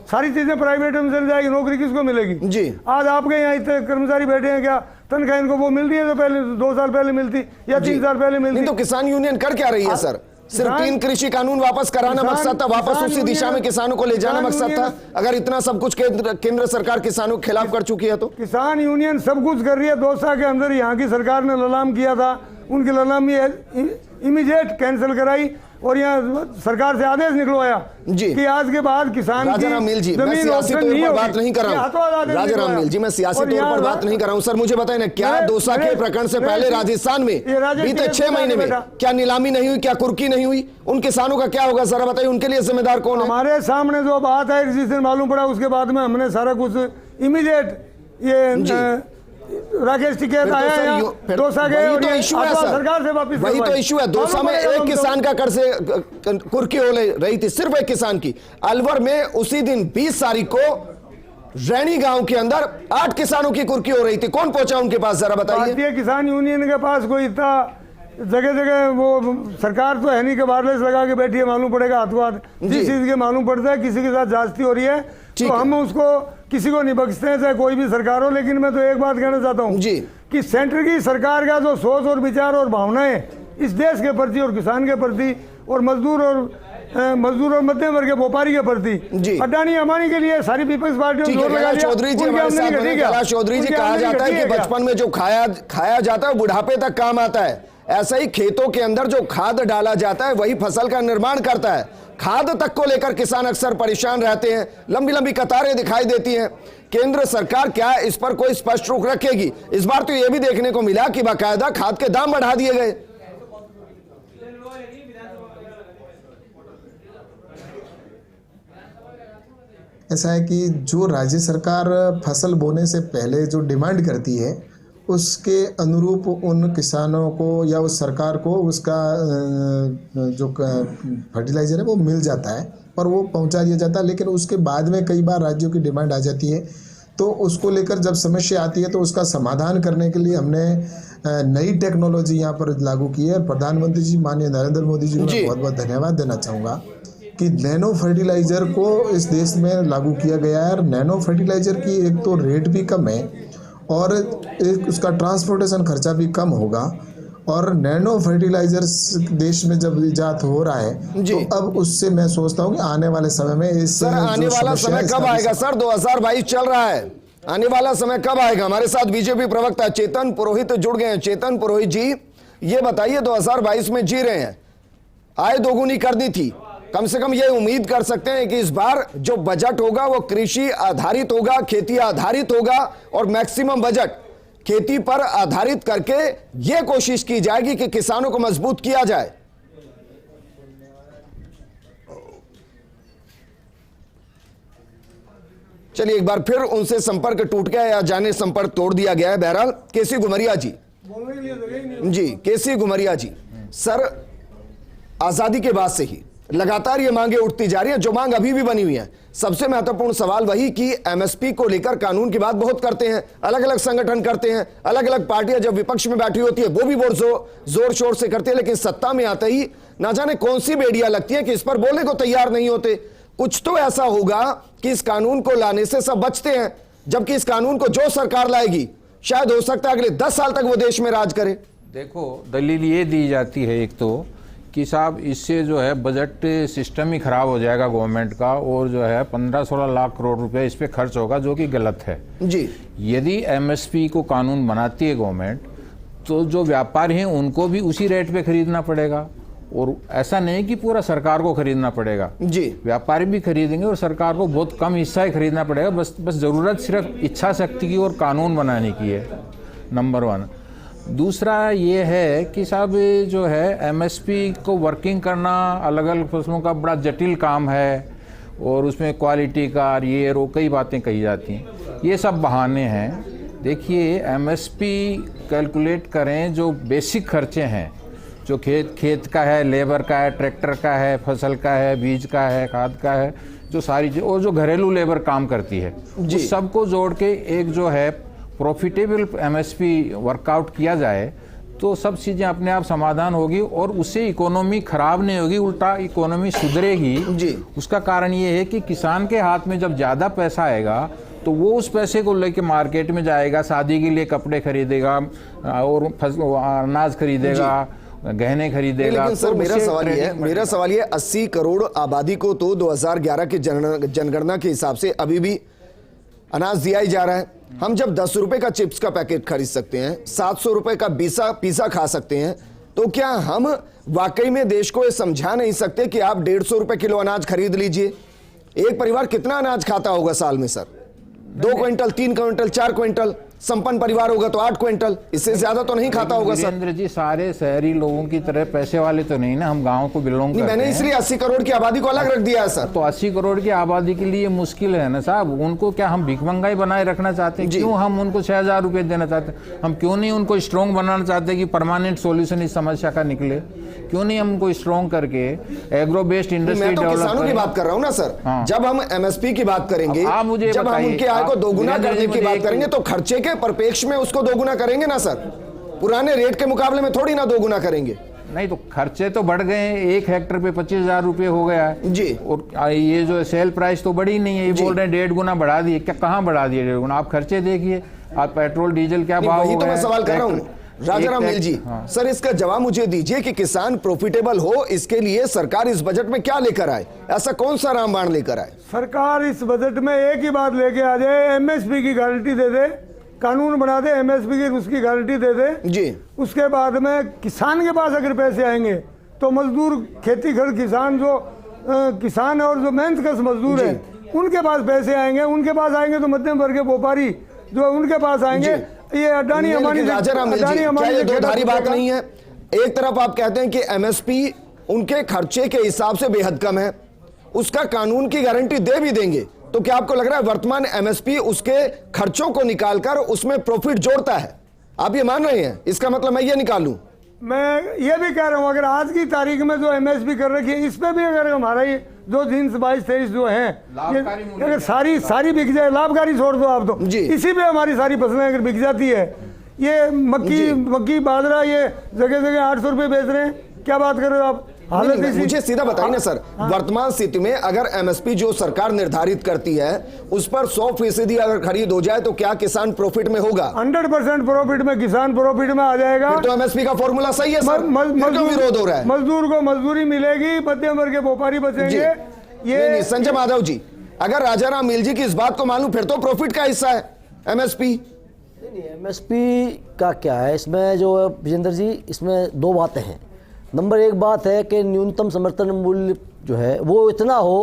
B: सारी चीजें प्राइवेट में चल जाएगी, नौकरी किसको मिलेगी
A: जी।
B: आज आपके यहाँ इतने कर्मचारी बैठे हैं, क्या तनख्वाह इनको वो मिल रही है तो पहले 2 साल पहले मिलती या 3 साल पहले मिलती?
A: नहीं तो किसान यूनियन कर क्या रही है सर? सिर्फ 3 कृषि कानून वापस कराना मकसद था, वापस उसी दिशा में किसानों को ले जाना मकसद था। अगर इतना सब कुछ केंद्र सरकार किसानों के खिलाफ कर चुकी है तो
B: किसान यूनियन सब कुछ कर रही है। 2 साल के अंदर यहाँ की सरकार ने ललाम किया था, उनकी ललामी इमीडिएट कैंसिल कराई और यहाँ सरकार से आदेश निकलवाया
A: जी
B: कि आज के बाद किसान
A: राजाराम मील जी, मैं सियासी तौर पर बात नहीं कर रहा हूँ। राजाराम मील जी, मैं सियासी तौर पर बात नहीं कर रहा हूँ। सर मुझे बताएं ना, क्या दौसा के प्रकरण से पहले राजस्थान में बीते 6 महीने में क्या नीलामी नहीं हुई, क्या कुर्की नहीं हुई? उन किसानों का क्या होगा जरा बताइए, उनके लिए जिम्मेदार कौन है?
B: हमारे सामने जो बात है जिस दिन मालूम पड़ा उसके बाद में हमने सारा कुछ इमीडिएट ये राकेश टिकैत आया दौसा गए और सरकार से वापस
A: वही तो इशू है। दौसा में एक किसान का कर से कुर्की हो रही थी, सिर्फ एक किसान की। अलवर में उसी दिन 20 तारीख को रैनी गांव के अंदर 8 किसानों की कुर्की हो रही थी। कौन पहुंचा उनके पास जरा बताइए?
B: भारतीय किसान यूनियन के पास कोई इतना जगह जगह वो सरकार तो है नहीं कि वायरलेस लगा के बैठी है, मालूम पड़ेगा हाथों हाथ जिस चीज के मालूम पड़ता है किसी के साथ जांचती हो रही है तो हम उसको किसी को नहीं बख्शते हैं, चाहे कोई भी सरकार हो। लेकिन मैं तो एक बात कहना चाहता हूँ कि सेंटर की सरकार का जो सोच और विचार और भावनाएं इस देश के प्रति और किसान के प्रति और मजदूर और मध्यम वर्ग के व्यापारी के प्रति, अडानी अंबानी के लिए सारी पीपल्स पार्टी
A: चौधरी जी हमारे साथ में। कैलाश चौधरी जी, कहा जाता है कि बचपन में जो खाया जाता है बुढ़ापे तक काम आता है। ऐसा ही खेतों के अंदर जो खाद डाला जाता है वही फसल का निर्माण करता है। खाद तक को लेकर किसान अक्सर परेशान रहते हैं, लंबी लंबी कतारें दिखाई देती हैं। केंद्र सरकार क्या इस पर कोई स्पष्ट रुख रखेगी? इस बार तो यह भी देखने को मिला कि बाकायदा खाद के दाम बढ़ा दिए गए।
C: ऐसा है कि जो राज्य सरकार फसल बोने से पहले जो डिमांड करती है उसके अनुरूप उन किसानों को या उस सरकार को उसका जो फर्टिलाइज़र है वो मिल जाता है और वो पहुंचा दिया जाता है। लेकिन उसके बाद में कई बार राज्यों की डिमांड आ जाती है तो उसको लेकर जब समस्या आती है तो उसका समाधान करने के लिए हमने नई टेक्नोलॉजी यहाँ पर लागू की है। प्रधानमंत्री जी माननीय नरेंद्र मोदी जी को मैं बहुत बहुत धन्यवाद देना चाहूँगा कि नैनो फर्टिलाइज़र को इस देश में लागू किया गया है। और नैनो फर्टिलाइज़र की एक तो रेट भी कम है और एक उसका ट्रांसपोर्टेशन खर्चा भी कम होगा। और नैनो फर्टिलाइजर्स देश में जब इजाद हो रहा है तो अब उससे मैं सोचता हूँ कि आने वाले समय में इस
A: आने वाला समय कब आएगा सर? 2022 चल रहा है, आने वाला समय कब आएगा? हमारे साथ बीजेपी प्रवक्ता चेतन पुरोहित जुड़ गए हैं। चेतन पुरोहित जी, ये बताइए 2022 में जी रहे हैं, आय दोगुनी कर दी थी, कम से कम ये उम्मीद कर सकते हैं कि इस बार जो बजट होगा वो कृषि आधारित होगा, खेती आधारित होगा और मैक्सिमम बजट खेती पर आधारित करके ये कोशिश की जाएगी कि किसानों को मजबूत किया जाए। चलिए एक बार फिर उनसे संपर्क टूट गया या जाने संपर्क तोड़ दिया गया है। बहरहाल केसी घुमरिया जी, केसी घुमरिया जी, सर आजादी के बाद से ही लगातार ये मांगे उठती जा रही हैं, जो मांग अभी भी बनी हुई है। सबसे महत्वपूर्ण सवाल वही कि एमएसपी को लेकर कानून की बात बहुत करते हैं, अलग अलग संगठन करते हैं, अलग अलग पार्टियां जब विपक्ष में बैठी होती है वो भी जोर शोर से करती है, लेकिन सत्ता में आते ही ना जाने कौन सी बेड़ियां लगती है कि इस पर बोलने को तैयार नहीं होते। कुछ तो ऐसा होगा कि इस कानून को लाने से सब बचते हैं, जबकि इस कानून को जो सरकार लाएगी शायद हो सकता है अगले 10 साल तक वो देश में राज करे।
F: देखो, दलील ये दी जाती है एक तो कि साहब इससे जो है बजट सिस्टम ही खराब हो जाएगा गवर्नमेंट का और जो है 15-16 लाख करोड़ रुपए इस पे खर्च होगा, जो कि गलत है
A: जी।
F: यदि एमएसपी को कानून बनाती है गवर्नमेंट तो जो व्यापारी हैं उनको भी उसी रेट पे खरीदना पड़ेगा और ऐसा नहीं कि पूरा सरकार को खरीदना पड़ेगा
A: जी।
F: व्यापारी भी खरीदेंगे और सरकार को बहुत कम हिस्सा ही खरीदना पड़ेगा। बस जरूरत सिर्फ इच्छा शक्ति की और कानून बनाने की है, नंबर 1। दूसरा ये है कि साहब जो है एमएसपी को वर्किंग करना अलग अलग फसलों का बड़ा जटिल काम है और उसमें क्वालिटी का ये कई बातें कही जाती हैं, ये सब बहाने हैं। देखिए, एमएसपी कैलकुलेट करें, जो बेसिक खर्चे हैं, जो खेत का है, लेबर का है, ट्रैक्टर का है, फसल का है, बीज का है, खाद का है, जो सारी और जो घरेलू लेबर काम करती है, उस सबको जोड़ के एक जो है प्रॉफिटेबल एमएसपी वर्कआउट किया जाए तो सब चीज़ें अपने आप समाधान होगी और उससे इकोनॉमी खराब नहीं होगी, उल्टा इकोनॉमी सुधरेगी
A: जी।
F: उसका कारण ये है कि किसान के हाथ में जब ज़्यादा पैसा आएगा तो वो उस पैसे को लेके मार्केट में जाएगा, शादी के लिए कपड़े खरीदेगा और अनाज खरीदेगा, गहने खरीदेगा।
A: लेकिन सर
F: तो
A: मेरा सवाल ये 80 करोड़ आबादी को तो 2011 की जनगणना के हिसाब से अभी भी अनाज दिया ही जा रहा है। हम जब 10 रुपए का चिप्स का पैकेट खरीद सकते हैं, 700 रुपए का पिज्जा खा सकते हैं, तो क्या हम वाकई में देश को ये समझा नहीं सकते कि आप 150 रुपए किलो अनाज खरीद लीजिए? एक परिवार कितना अनाज खाता होगा साल में सर? 2 क्विंटल, 3 क्विंटल, 4 क्विंटल, संपन्न परिवार होगा तो 8 क्विंटल, इससे ज्यादा तो नहीं खाता होगा सर।
F: वीरेंद्र जी, सारे शहरी लोगों की तरह पैसे वाले तो नहीं ना, हम गांव को बिलोंग करते हैं।
A: मैंने इसलिए 80 करोड़ की आबादी को अलग रख दिया है सर।
F: तो 80 करोड़ की आबादी के लिए मुश्किल है ना साहब। उनको क्या हम भिखमंगाई बनाए रखना चाहते हैं? क्यों हम उनको 6,000 रुपए देना चाहते हैं? हम क्यों नहीं उनको स्ट्रॉन्ग बनाना चाहते कि परमानेंट सॉल्यूशन इस समस्या का निकले? क्यों नहीं हम उनको स्ट्रॉन्ग करके एग्रो बेस्ड इंडस्ट्री
A: मैं तो किसानों की बात कर रहा हूं ना सर। जब हम एमएसपी की बात करेंगे, जब हम उनकी आय को दोगुना करने की बात करेंगे तो खर्चे के परिप्रेक्ष्य में उसको दोगुना करेंगे ना सर। पुराने रेट के मुकाबले में थोड़ी ना दोगुना करेंगे।
F: नहीं तो खर्चे तो बढ़ गए हैं, 1 हेक्टर पे 25,000 रुपये हो गया है
A: जी।
F: और ये जो सेल प्राइस तो बढ़ी नहीं है, ये बोल रहे हैं 1.5 गुना बढ़ा दिए। क्या कहाँ बढ़ा दिए 1.5 गुना? आप खर्चे देखिए, आप पेट्रोल डीजल क्या भाव हो
A: वही तो मैं
F: गया
A: सवाल कर रहा हूँ राजाराम मील जी।
F: हाँ।
A: सर इसका जवाब मुझे दीजिए कि किसान प्रॉफिटेबल हो, इसके लिए सरकार इस बजट में क्या लेकर आए? ऐसा कौन सा रामबाण लेकर आए?
B: सरकार इस बजट में एक ही बात लेके आ जाए, एमएसपी की गारंटी दे दे, कानून बना दे, एमएसपी की उसकी गारंटी दे दे
A: जी।
B: उसके बाद में किसान के पास अगर पैसे आएंगे तो मजदूर, खेती घर किसान जो किसान और जो मेहनतकश मजदूर है उनके पास पैसे आएंगे। उनके पास आएंगे तो मध्यम वर्ग के व्यापारी जो उनके पास आएंगे। ये अडानी अंबानी
A: ये दो धारी बात नहीं है। एक तरफ आप कहते हैं कि एमएसपी उनके खर्चे के हिसाब से बेहद कम है, उसका कानून की गारंटी दे भी देंगे, तो क्या आपको लग रहा है वर्तमान एमएसपी उसके खर्चों को निकालकर उसमें प्रॉफिट जोड़ता है? आप ये मान रहे हैं? इसका मतलब मैं ये निकालूं,
B: मैं ये भी कह रहा हूं अगर आज की तारीख में जो एमएसपी कर रखी है, इस पे भी अगर हमारा ये जो जीन्स 22-23 जो है अगर सारी बिक जाए, लाभकारी छोड़ दो आप तो, इसी पे हमारी सारी फसलें अगर बिक जाती है, ये मक्की बाजरा ये जगह जगह 800 रुपये बेच रहे हैं, क्या बात कर रहे हो आप?
A: मुझे सीधा बताइए ना सर, वर्तमान स्थिति में अगर एमएसपी जो सरकार निर्धारित करती है उस पर 100% अगर खरीद हो जाए तो क्या किसान प्रॉफिट में होगा?
B: 100% प्रॉफिट में किसान प्रॉफिट में आ जाएगा।
A: तो एमएसपी का फॉर्मूला सही है सर, क्यों विरोध हो रहा है?
B: मजदूर को मजदूरी मिलेगी, मध्यम वर्ग के व्यापारी बचेंगे।
A: ये संजय माधव जी, अगर राजाराम मील जी की इस बात को मालूम, फिर तो प्रॉफिट का हिस्सा है एमएसपी।
E: एमएसपी का क्या है इसमें जो विजेंद्र जी, इसमें 2 बातें हैं। नंबर 1 बात है कि न्यूनतम समर्थन मूल्य जो है वो इतना हो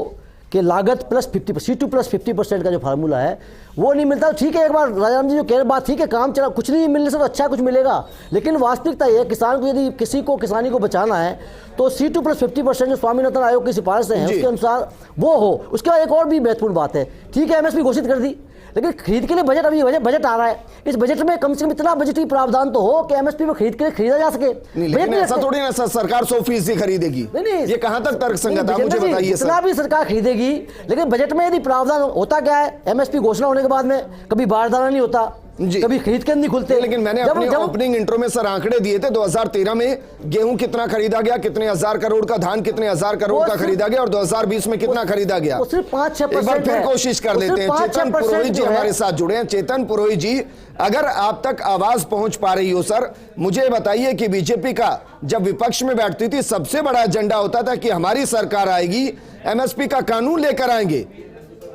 E: कि लागत प्लस 50 C2 प्लस 50% का जो फार्मूला है वो नहीं मिलता। ठीक है, एक बार राजाराम जी जो कह रहे बात ठीक है, काम चला, कुछ नहीं मिलने से तो अच्छा कुछ मिलेगा, लेकिन वास्तविकता ये है किसान को यदि किसानी को बचाना है तो C2 प्लस 50% जो स्वामीनाथन आयोग की सिफारिशें हैं उसके अनुसार वो हो। उसके बाद एक और भी महत्वपूर्ण बात है, ठीक है एमएसपी घोषित कर दी, लेकिन खरीद के लिए बजट, अभी बजट आ रहा है, इस बजट में कम से कम इतना बजटीय प्रावधान तो हो कि एमएसपी में खरीद के लिए खरीदा जा सके।
A: लेकिन ऐसा थोड़ी ना सरकार 100% खरीदेगी। नहीं, ये कहां तक तर्कसंगत है मुझे बताइए।
E: इतना भी सरकार खरीदेगी, लेकिन बजट में यदि प्रावधान होता क्या है, एमएसपी घोषणा होने के बाद में कभी बारदाना नहीं होता, कभी खरीद के नहीं खुलते।
A: लेकिन मैंने अपने ओपनिंग इंट्रो में सर आंकड़े दिए थे, 2013 में गेहूं कितना खरीदा गया, कितने हजार करोड़ का, धान कितने हजार करोड़ का खरीदा गया, और 2020 में कितना खरीदा गया,
E: सिर्फ 5-6%।
A: एक बार फिर कोशिश कर लेते हैं। चेतन पुरोहित जी हमारे साथ जुड़े हैं। चेतन पुरोहित जी, अगर आप तक आवाज पहुंच पा रही हो सर, मुझे बताइए कि बीजेपी का जब विपक्ष में बैठती थी सबसे बड़ा एजेंडा होता था कि हमारी सरकार आएगी, एमएसपी का कानून लेकर आएंगे।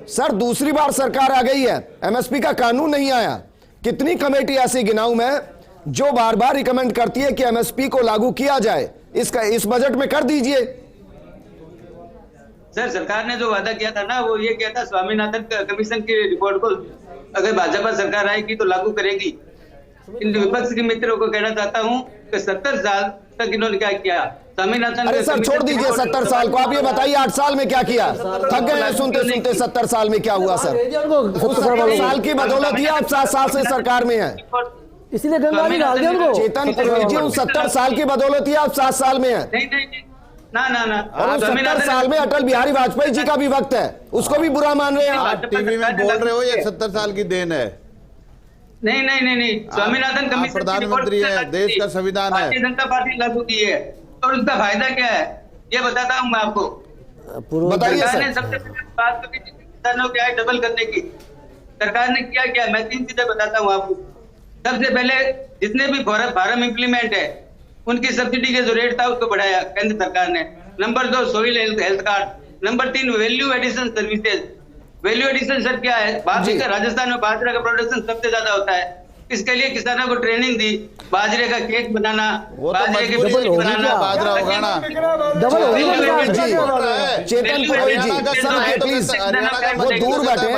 A: सर दूसरी बार सरकार आ गई है, एमएसपी का कानून नहीं आया। कितनी कमेटी ऐसी गिनाऊं मैं जो बार बार रिकमेंड करती है कि एमएसपी को लागू किया जाए? इसका इस बजट में कर दीजिए।
H: सर सरकार ने जो वादा किया था ना, वो ये किया था स्वामीनाथन कमीशन की रिपोर्ट को अगर भाजपा सरकार आएगी तो लागू करेगी। इन विपक्ष के मित्रों को कहना चाहता हूँ कि 70 साल तक इन्होंने क्या किया? स्वामीनाथन,
A: अरे सर छोड़ दीजिए 70 साल को, आप ये बताइए 8 साल में क्या किया? थक गए हैं सुनते सुनते 70 साल में क्या हुआ सर? 70 साल की बदौलत ही आप 7 साल से सरकार में हैं,
E: इसीलिए गंगा में डाल दिया उनको।
A: चेतन पुरोहित जी, उन 70 साल की बदौलत ही आप 7 साल में हैं।
H: ना
A: और 70 साल में अटल बिहारी वाजपेयी जी का भी वक्त है, उसको भी बुरा मान रहे हैं।
D: आप टीवी में बोल रहे हो ये 70 साल की देन है।
H: नहीं स्वामीनाथन
D: आप
H: कमीशन की
D: प्रधानमंत्री
H: रिपोर्ट
D: हैं, देश का संविधान है।
H: भारतीय जनता पार्टी लागू की है और उसका फायदा क्या है ये बताता हूँ मैं आपको।
A: बताइए
H: सरकार
A: सर।
H: ने सबसे पहले बात करी थी किसानों की आय डबल करने की। सरकार ने क्या मैं 3 चीजें बताता हूँ आपको। सबसे पहले जितने भी फार्म इम्प्लीमेंट है उनकी सब्सिडी के जो रेट था उसको बढ़ाया केंद्र सरकार ने। Number 2 soil health card. Number 3 value addition services. Value addition sir क्या है? बाजरे का राजस्थान में बाजरे का प्रोडक्शन सबसे ज्यादा होता है। इसके लिए किसानों को ट्रेनिंग दी, बाजरे का केक बनाना,
D: वो तो
H: बाजरे के
D: मजबूरी
H: बिस्किट
D: होगी
H: बनाना,
D: क्या? बाजरा उगाना।
E: डबल हो गई
A: जी चेतन पुरोहित जी सर प्लीज वो दूर बैठे हैं।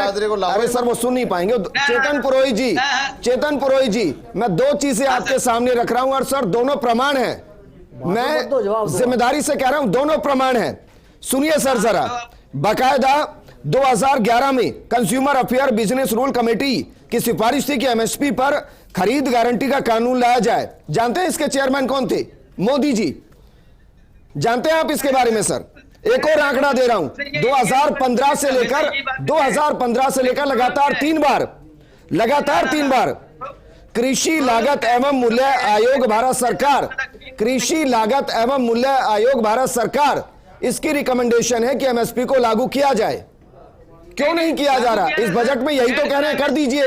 A: अरे सर वो सुन नहीं पाएंगे। चेतन पुरोहित जी, चेतन पुरोहित जी, मैं 2 चीजें आपके सामने रख रहा हूं और सर दोनों प्रमाण हैं। मैं जिम्मेदारी से कह रहा हूं दोनों प्रमाण हैं। सुनिए सर जरा। बाकायदा 2011 में consumer affair business rule committee की सिफारिश थी कि एमएसपी पर खरीद गारंटी का कानून लाया जाए। जानते हैं इसके चेयरमैन कौन थे? मोदी जी। जानते हैं आप इसके बारे में सर? एक और आंकड़ा दे रहा हूं, 2015 से लेकर लगातार 3 बार कृषि लागत एवं मूल्य आयोग भारत सरकार, कृषि लागत एवं मूल्य आयोग भारत सरकार, इसकी रिकमेंडेशन है कि एमएसपी को लागू किया जाए। क्यों नहीं किया जा रहा? इस बजट में यही तो कह रहे हैं, कर दीजिए।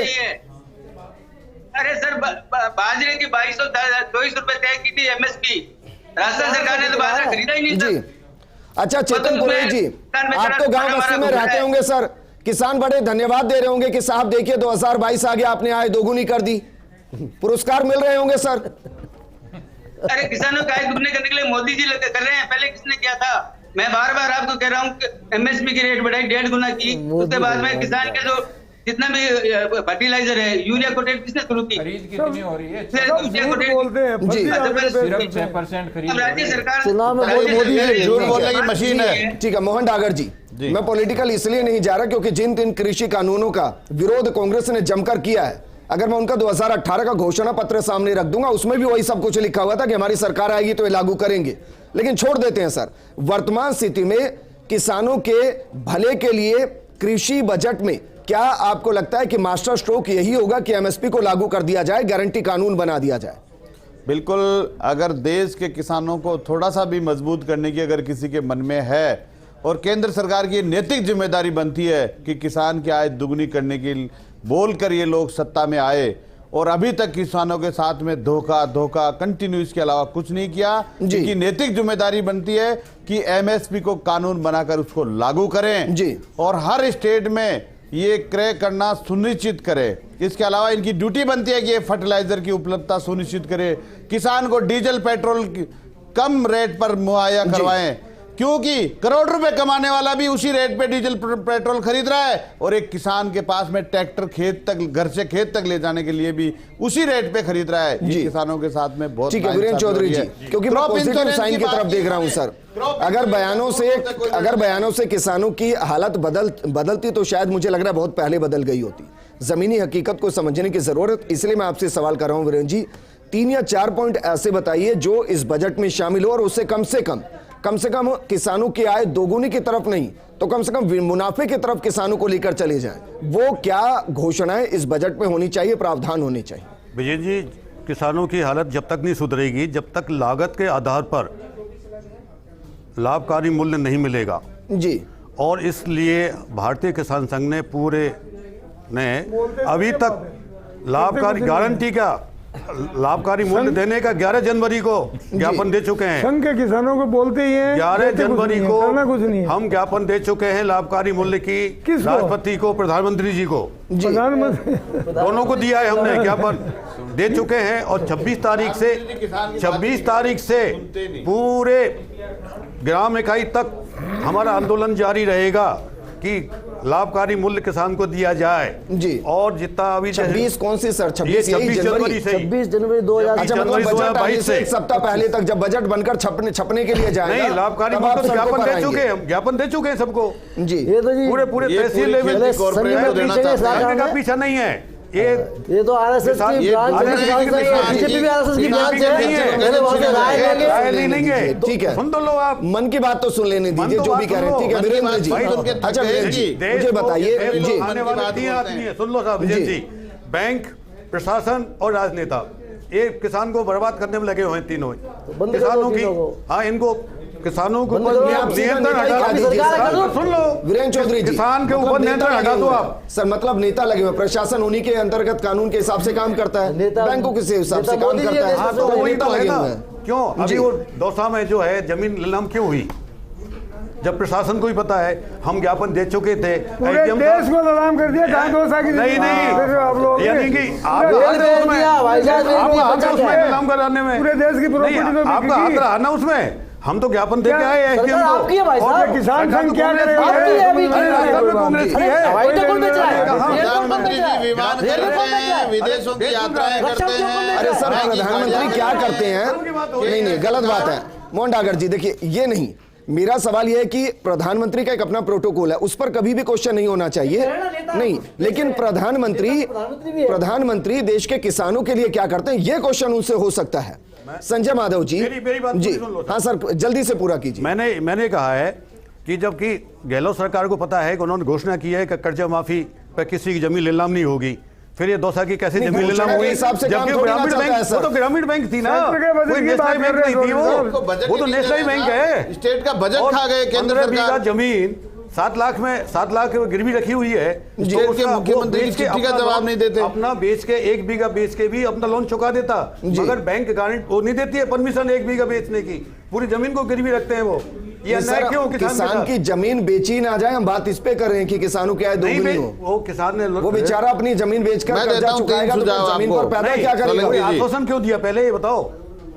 H: अरे सर बाजरे की 2224 रुपए तय की थी एमएसपी। राजस्थान सरकार ने तो बाजरा खरीदा ही नहीं
A: जी। अच्छा चेतन पुरोहित जी, आप तो गांव बस्ती में रहते होंगे सर, किसान बड़े धन्यवाद दे रहे होंगे कि साहब देखिए 2022 आ गया, आपने आय दोगुनी कर दी, पुरस्कार मिल रहे होंगे सर।
H: अरे किसानों का आय दुगने करने के लिए मोदी जी कर रहे हैं, पहले किसने किया था? मैं बार बार आपको कह रहा हूँ एमएसपी की रेट बढ़ाई 1.5 गुना की। उसके बाद में किसान के जो जितना भी फर्टिलाइजर है, यूरिया को रेट किसने शुरू की?
F: खरीद कितनी हो रही है?
B: बोलते हैं
A: जी।
F: सिर्फ 6% खरीद।
H: अब राज्य सरकार
E: चुनाव में मोदी जी
D: झूठ बोलने की मशीन है।
A: ठीक है मोहन डागर जी, मैं पॉलिटिकल इसलिए नहीं जा रहा क्योंकि जिन कृषि कानूनों का विरोध कांग्रेस ने जमकर किया है, अगर मैं उनका 2018 का घोषणा पत्र सामने रख दूंगा, उसमें भी वही सब कुछ लिखा हुआ था कि हमारी सरकार आएगी तो ये लागू करेंगे। लेकिन छोड़ देते हैं सर। वर्तमान स्थिति में किसानों के भले के लिए कृषि बजट में क्या आपको लगता है कि मास्टर स्ट्रोक यही होगा कि एमएसपी को लागू कर दिया जाए, गारंटी कानून बना दिया जाए?
D: बिल्कुल। अगर देश के किसानों को थोड़ा सा भी मजबूत करने की अगर किसी के मन में है और केंद्र सरकार की नैतिक जिम्मेदारी बनती है कि किसान की आय दुगनी करने की बोलकर ये लोग सत्ता में आए और अभी तक किसानों के साथ में धोखा कंटिन्यू, इसके अलावा कुछ नहीं किया, जिनकी नैतिक जिम्मेदारी बनती है कि एमएसपी को कानून बनाकर उसको लागू करें
A: जी।
D: और हर स्टेट में ये क्रय करना सुनिश्चित करें। इसके अलावा इनकी ड्यूटी बनती है कि ये फर्टिलाइजर की उपलब्धता सुनिश्चित करें, किसान को डीजल पेट्रोल कम रेट पर मुहैया करवाएं, क्योंकि करोड़ रुपए कमाने वाला भी उसी रेट पे डीजल पेट्रोल खरीद रहा है और एक किसान के पास में ट्रैक्टर खेत तक, घर से खेत तक ले जाने के लिए भी उसी रेट पे खरीद रहा है। ये किसानों के साथ में बहुत
A: ठीक है वीरेंद्र चौधरी जी, क्योंकि मैं पॉजिटिव साइन की तरफ देख रहा हूं सर। अगर बयानों से किसानों की हालत बदलती तो शायद मुझे लग रहा है बहुत पहले बदल गई होती। जमीनी हकीकत को समझने की जरूरत, इसलिए मैं आपसे सवाल कर रहा हूं वीरेंद्र जी, 3 या 4 पॉइंट ऐसे बताइए जो इस बजट में शामिल हो और उससे कम से कम किसानों की आय दोगुनी की तरफ नहीं तो कम से कम मुनाफे की तरफ किसानों को लेकर चले जाएं। वो क्या घोषणाएं इस बजट में होनी चाहिए, प्रावधान होने चाहिए?
G: विजय जी, किसानों की हालत जब तक नहीं सुधरेगी, जब तक लागत के आधार पर लाभकारी मूल्य नहीं मिलेगा
A: जी।
G: और इसलिए भारतीय किसान संघ ने अभी तक लाभकारी गारंटी का लाभकारी मूल्य देने का 11 जनवरी को ज्ञापन दे चुके हैं।
B: संघ के किसानों को बोलते ही हैं
G: 11 जनवरी को
B: कुछ नहीं है।
G: हम ज्ञापन दे चुके हैं लाभकारी मूल्य की राष्ट्रपति को, प्रधानमंत्री जी को,
B: प्रधानमंत्री
G: दोनों को दिया है हमने, ज्ञापन दे चुके हैं। और 26 तारीख से पूरे ग्राम इकाई तक हमारा आंदोलन जारी रहेगा कि लाभकारी मूल्य किसान को दिया जाए
A: जी।
G: और जितना अभी
A: 26 कौन सी सर? 26
G: जनवरी से
E: 26 जनवरी 2000।
A: अच्छा, मतलब बजट आने से एक सप्ताह पहले तक जब बजट बनकर छपने के लिए जाएगा,
G: नहीं, लाभकारी मूल्य तो ज्ञापन दे चुके हैं सबको
A: जी।
E: ये तो जी
G: पूरे तहसील लेवल का पीछा नहीं है।
E: ये तो आरएसएस की ब्रांच है, बीजेपी भी आरएसएस की ब्रांच है। पहले वहां से राय लेंगे।
A: ठीक है,
G: सुन तो लो आप,
A: मन की बात तो सुन लेने दीजिए जो भी कह रहे हैं। ठीक है वीरेंद्र जी, अच्छा वीरेंद्र जी मुझे बताइए जी,
G: सुन लो साहब विजय जी, बैंक प्रशासन और राजनेता ये किसान को बर्बाद करने में लगे हुए हैं तीनों।
E: बंद कर दो
G: किसानों की,
E: तीनों को।
G: हाँ, इनको किसानों को
E: बंद करो,
A: आप सीधा
G: नियंत्रण
A: नेता ही
G: हटा
A: खा
G: दीजिए।
A: दीजिए सर।
G: सुन लो
A: वीरेंद्र चौधरी जी,
G: किसान के ऊपर
A: मतलब
G: नियंत्रण
A: नेता
G: हटा
A: लगे
G: दो
A: हुए हैं।
G: आप।
A: सर मतलब नेता लगे हुए हैं, प्रशासन उन्हीं के अंतर्गत कानून के हिसाब से काम करता है,
E: नेता-
A: बैंकों के हिसाब से
E: नेता
A: काम
E: मोदी जी
A: करता है,
E: है,
G: हाँ, तो
A: तो
G: वही
A: नेता
G: तो है
A: लगे
G: ना।
A: हुए हैं।
G: क्यों अभी
A: जी।
G: वो दौसा में जो है जमीन नीलाम क्यों हुई? जब प्रशासन को ही पता है, हम ज्ञापन दे चुके थे,
B: पूरे
G: IGM
B: देश को नीलाम कर दिया, कहाँ दो साल की
G: नहीं
B: फिर आप लोग
G: यानी कि आपका
E: रेल
G: हाथ है
E: भेज
G: उसमें,
E: दिया, भाईजान रेल
G: आपका हाथ है
E: भेज
G: उसमें
E: दिया।
G: नीलाम कराने में,
B: पूरे देश की प्रॉपर्टी
G: नहीं,
B: तो
G: आपका हाथ रहा ना उसमें। हम तो ज्ञापन दे के आए हैं
E: सरकार
G: IGM को।
E: आपकी है भाई
G: और
E: साहब।
B: किसान
G: सरकार
B: संघ
G: तो
B: क्या
G: कांग्रेस
B: करेगा?
G: की
E: आपकी है अभी
G: अरे राजस्थान में कांग्रेस की है।
E: हवाई अड्डा कौन बेच रहा है?
G: कहाँ?
E: एयरपोर्ट कौन बेच रहा है?
D: विमान
E: रेलवे
D: करते
E: कौन बेच रहा
D: हैं,
E: है?
D: विदेशों की यात्राएं
E: रक्षा
D: करते
E: उद्योग कौन
D: हैं।
E: बेच
A: अरे सर,
E: रहा है?
A: प्रधानमंत्री क्या करते हैं? नहीं नहीं, गलत बात है मोहन डागर जी। देखिए ये नहीं, मेरा सवाल यह है कि प्रधानमंत्री का एक अपना प्रोटोकॉल है, उस पर कभी भी क्वेश्चन नहीं होना चाहिए। नहीं, लेकिन प्रधानमंत्री देश के किसानों के लिए क्या करते हैं, यह क्वेश्चन उनसे हो सकता है। संजय माधव जी,
G: मेरी बात
A: जी,
G: सुन लो।
A: हाँ सर, जल्दी से पूरा कीजिए।
G: मैंने कहा है कि जबकि गहलोत सरकार को पता है कि उन्होंने घोषणा की है कि कर्जा माफी पर किसी की जमीन नीलाम नहीं होगी, फिर ये दौसा की कैसे
A: नहीं,
G: जमीन नीलाम
A: घोषणा के
G: हुई?
A: हिसाब से काम
G: जबकि
A: थोड़ी ना
G: ग्रामीण
A: चलता है,
G: बैंक,
A: सर।
G: वो तो ग्रामीण बैंक थी ना,
B: सेक्टर के बजट
G: कोई
B: की
G: नेशनल
B: बात
G: बैंक
B: कर रहे
G: नहीं थी
B: हैं,
G: वो तो नेशनल बैंक है।
D: स्टेट का बजट खा गए केंद्र
G: 15 बीघा
D: सरकार।
G: जमीन 7 लाख गिरवी रखी हुई है।
D: स्टेट के
G: उसका- वो
D: मुख्यमंत्री
G: बेच के
D: चिट्ठी का
G: अपना
D: जवाब
G: लोन-
D: नहीं देते।
G: अपना बेच के 1 बीघा बेच के भी अपना लोन चुका देता, मगर बैंक गारंटी वो नहीं देती है परमिशन 1 बीघा बेचने की, पूरी जमीन को गिरवी रखते हैं वो। ये अन्याय
A: सर,
G: क्यों
A: किसान
G: के
A: की
G: साथ?
A: जमीन बेची ना जाए, हम बात इस पे कर रहे हैं कि किसानों की आय
G: नहीं
A: दोगुनी
G: बे-
A: हो।
G: वो किसान ने
A: वो बेचारा अपनी जमीन बेचकर
D: मैं देता
A: कर्जा
D: हूं तीन
A: चुकाएगा, तो
D: सुझाव
A: फिर जमीन
D: आपको।
A: पर पैदा
G: नहीं,
A: क्या करेगा?
G: कोई
D: जी।
G: आश्वासन क्यों दिया पहले ये बताओ?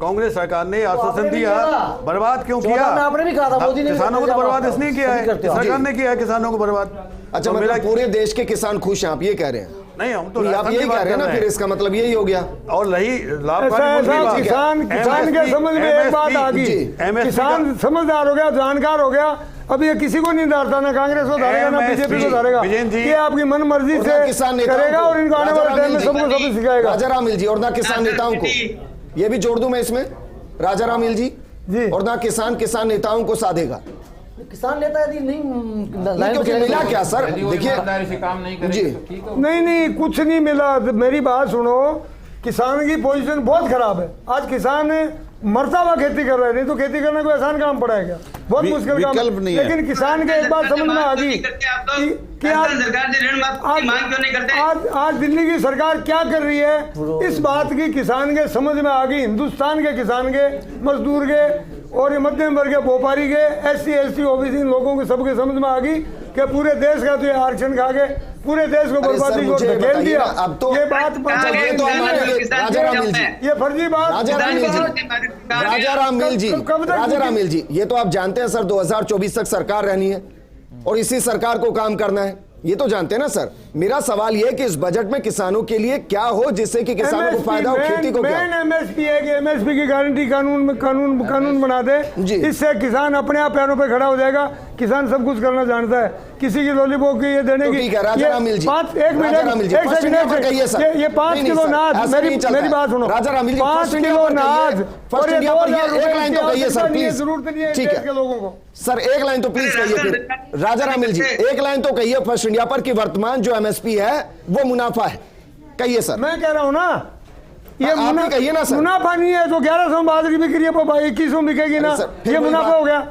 G: कांग्रेस सरकार ने आश्वासन
E: आपने भी
G: दिया,
E: किया था।
G: बर्बाद क्यों
E: 14
G: किया?
E: में आपने भी कहा था, मोदी ने भी
G: किसानों को तो
E: कहा था,
G: बर्बाद इसलिए किया
E: सभी करते
G: है,
E: हो।
G: सरकार ने किया है किसानों को बर्बाद।
A: अच्छा,
G: तो
A: मतलब पूरे देश के किसान खुश हैं, आप ये कह रहे हैं?
G: नहीं, हम तो
A: नहीं, आप
G: राजस्थान
A: यही
G: की
A: कह
G: बात
A: रहे हैं ना,
G: कर
A: फिर इसका मतलब यही हो गया।
G: और रही
B: ऐसा
G: लाभकारी
B: ऐसा
G: बात-
B: किसान के समझ में एक बात आ गई,
G: MSP
B: किसान समझदार हो गया, जानकार हो गया। अब ये किसी को नहीं डालता, ना कांग्रेस को डालेगा ना
G: MSP
B: बीजेपी को डालेगा।
G: विजयन जी,
B: ये आपकी मन मर्जी
A: और ना
B: से
A: किसान नेताओं
B: करेगा
A: को,
B: और इनको आने वाले टाइम में सबको सब सिखाएगा।
A: राजा राम मिल जी, और ना किसान नेताओं को, ये भी जोड़ दूं मैं इसमें, राजा राम मिल जी, और ना किसान नेताओं को साधेगा।
E: किसान लेता है यदि नहीं
A: नहीं, क्योंकि मिला क्या सर, देखिए
F: ईमानदारी से काम नहीं
A: जी।
F: करेंगे तो ठीक हो।
B: नहीं कुछ नहीं मिला। मेरी बात सुनो, किसान की पोजीशन बहुत खराब है। आज किसान मरता हुआ खेती कर रहे हैं, नहीं तो खेती करना कोई आसान काम पड़ा है क्या? बहुत मुश्किल काम
D: विकल्प नहीं है।
B: लेकिन किसान के एक बात समझ में आ गई
H: कि आज सरकार से ऋण माफी की मांग क्यों नहीं करते?
B: आज दिल्ली की सरकार क्या कर रही है, इस बात की किसान के समझ में आ गई। हिंदुस्तान के किसान के, मजदूर के और ये मध्यम वर्ग के, व्यापारी के, SC ST ओबीसी इन लोगों के सबके समझ में आ गई कि पूरे देश का तो ये आरक्षण खा के पूरे देश को
A: अरे सर,
B: बर्बादी को
A: मुझे
B: धकेल
A: बताइए
B: दिया।
A: ना, अब तो
B: ये बात
A: अच्छा, ये तो हम मानेंगे, राजा राम मिल जी,
B: ये फर्जी बात।
A: राजा राम मिल जी, राजा राम मिल जी,
B: कब तक
A: राजा राम मिल जी, ये तो आप जानते हैं सर 2024 तक सरकार रहनी है और इसी सरकार को काम करना है, ये तो जानते हैं ना सर। मेरा सवाल ये है कि इस बजट में किसानों के लिए क्या हो जिससे कि किसानों को फायदा हो, खेती को क्या हो?
B: MSP है कि MSP की गारंटी कानून बना दे,
A: जी।
B: इससे किसान अपने आप पैरों पे खड़ा हो जाएगा। किसान सब कुछ करना जानता है, किसी की लॉलीपॉप की ये देने
A: तो
B: की।
A: ठीक है, राजा राम मिल जी,
B: एक
A: राजा राम मिल जी,
B: मिनट,
A: फर्स्ट इंडिया पर कहिए सर।
B: ये 5
A: नहीं, नहीं
B: किलो
A: सर,
B: नाज,
A: ऐसा नहीं चलता
B: मेरी
A: है।
B: बात सुनो,
A: राजा राम मिल जी,
B: 5
A: फर्स्ट इंडिया
B: किलो
A: पर कहिए,
B: नाज,
A: फर्स्ट
B: और ये
A: इंडिया पर ये
B: 2000
A: एक लाइन तो कहिए सर, प्लीज।
B: जरूरत नहीं है
A: ठीक
B: देश
A: है
B: के लोगों को।
A: सर, एक लाइन तो प्लीज कहिए फिर, राजा राम मिल जी, एक लाइन तो कहिए फर्स्ट इंडिया पर कि वर्तमान जो MSP है वो मुनाफा है, कहिए सर।
B: मैं कह रहा हूँ ना, ये
A: आप ही कहिए ना सर।
B: मुनाफा नहीं है तो 1100 बाजरी बिक रही है, 2100 बिकेगी ना,
A: अरे सर, फिर
B: ये
A: वही
B: मुनाफा
A: बात।
B: हो गया।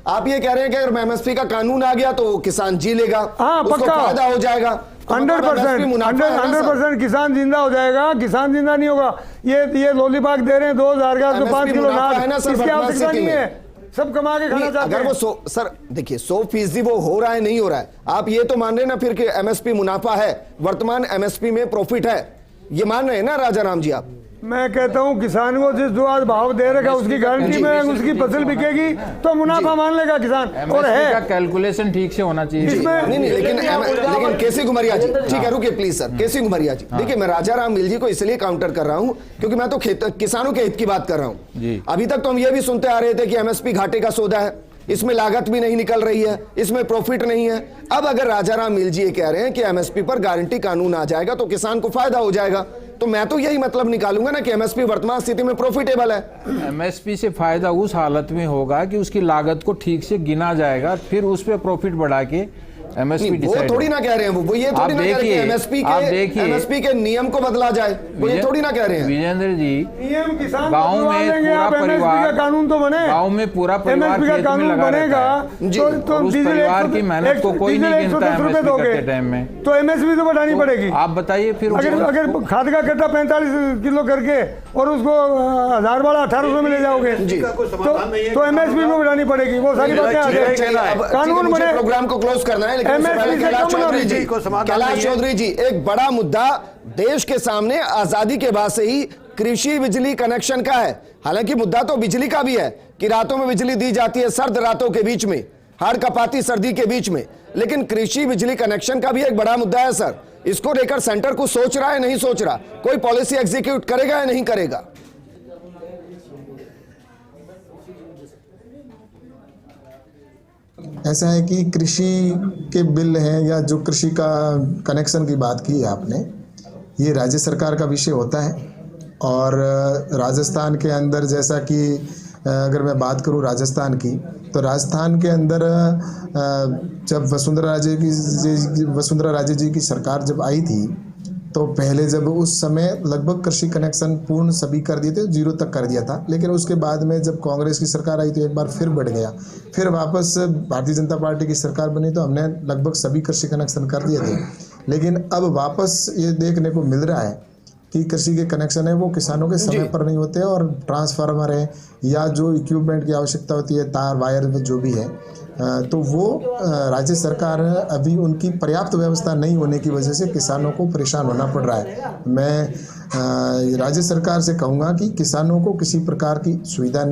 A: आप ये कह रहे हैं कि अगर MSP का कानून आ गया तो किसान जी लेगा,
B: हाँ,
A: उसको
B: पक्का।
A: फायदा हो जाएगा।
B: 100% किसान जिंदा हो जाएगा। किसान जिंदा नहीं होगा। ये लॉलीपॉप दे रहे हैं 2000 का, तो 5 किलो
A: मुनाफा है ना
B: नाज,
A: सर,
B: इसकी
A: वर्तमान
B: आवश्यकता
A: स्थिति
B: नहीं
A: में।
B: है। सब कमा के खाना चाहते
A: अगर
B: हैं।
A: वो सर देखिए 100% वो हो रहा है नहीं हो रहा है, आप ये तो मान रहे हैं ना फिर कि MSP मुनाफा है, वर्तमान MSP में प्रॉफिट है, ये मान रहे हैं ना राजा राम जी आप?
B: मैं कहता हूँ किसान को जिस आज भाव दे रखा उसकी गारंटी में उसकी फसल बिकेगी तो मुनाफा मान लेगा किसान। और
F: MSP का
B: है
F: कैलकुलेशन ठीक से होना चाहिए।
B: इसमें
A: नहीं लेकिन केसी घुमरिया जी, ठीक है रुकिए प्लीज सर, केसी घुमरिया जी, देखिए मैं राजा राम मिल जी को इसलिए काउंटर कर रहा हूं क्योंकि मैं तो किसानों के हित की बात कर रहा हूं। अभी तक तो हम ये भी सुनते आ रहे थे कि MSP घाटे का सौदा है, इसमें लागत भी नहीं निकल रही है, इसमें प्रॉफिट नहीं है। अब अगर राजा राम मिल जी ये कह रहे हैं कि MSP पर गारंटी कानून आ जाएगा तो किसान को फायदा हो जाएगा, तो मैं तो यही मतलब निकालूंगा ना कि MSP वर्तमान स्थिति में प्रॉफिटेबल है।
F: MSP से फायदा उस हालत में होगा कि उसकी लागत को ठीक से गिना जाएगा, फिर उस पर प्रॉफिट बढ़ा के एमएसपी
A: वो थोड़ी ना कह रहे हैं, वो ये थोड़ी ना कह रहे हैं एमएसपी के नियम को बदला जाए, वो ये थोड़ी ना कह रहे हैं।
F: विजेंद्र जी,
B: नियम किसान
F: गांव में पूरा परिवार,
B: कानून तो बने,
F: गांव में पूरा परिवार खेत में लगा रहता है, तो उस परिवार की मेहनत को कोई नहीं गिनता एमएसपी करते टाइम में,
B: तो एमएसपी तो बढ़ानी पड़ेगी।
F: आप बताइए फिर
B: अगर खाद का कट्टा 45 किलो करके और उसको 1000 वाला 1800 में ले जाओगे तो एमएसपी में बढ़ानी पड़ेगी। वो सारी बातें आ जाएगी, कानून बने।
A: प्रोग्राम को क्लोज करना है, लेकिन कैलाश चौधरी जी, एक बड़ा मुद्दा देश के सामने आजादी के बाद से ही कृषि बिजली कनेक्शन का है। हालांकि मुद्दा तो बिजली का भी है कि रातों में बिजली दी जाती है, सर्द रातों के बीच में, हाड़ कपाती सर्दी के बीच में, लेकिन कृषि बिजली कनेक्शन का भी एक बड़ा मुद्दा है सर। इसको लेकर सेंटर को सोच रहा है, नहीं सोच रहा, कोई पॉलिसी एग्जीक्यूट करेगा या नहीं करेगा?
C: ऐसा है कि कृषि के बिल हैं या जो कृषि का कनेक्शन की बात की है आपने, ये राज्य सरकार का विषय होता है। और राजस्थान के अंदर, जैसा कि अगर मैं बात करूं राजस्थान की, तो राजस्थान के अंदर जब वसुंधरा राजे जी की सरकार जब आई थी, तो पहले जब उस समय लगभग कृषि कनेक्शन पूर्ण सभी कर दिए थे, 0 तक कर दिया था। लेकिन उसके बाद में जब कांग्रेस की सरकार आई तो एक बार फिर बढ़ गया, फिर वापस भारतीय जनता पार्टी की सरकार बनी तो हमने लगभग सभी कृषि कनेक्शन कर दिए थे। लेकिन अब वापस ये देखने को मिल रहा है कि कृषि के कनेक्शन है वो किसानों के समय पर नहीं होते, और ट्रांसफार्मर है या जो इक्विपमेंट की आवश्यकता होती है, तार वायर जो भी है, तो वो राज्य सरकार अभी उनकी पर्याप्त व्यवस्था नहीं होने की वजह से किसानों को परेशान होना पड़ रहा है। मैं राज्य सरकार से कहूँगा कि किसानों को किसी प्रकार की असुविधा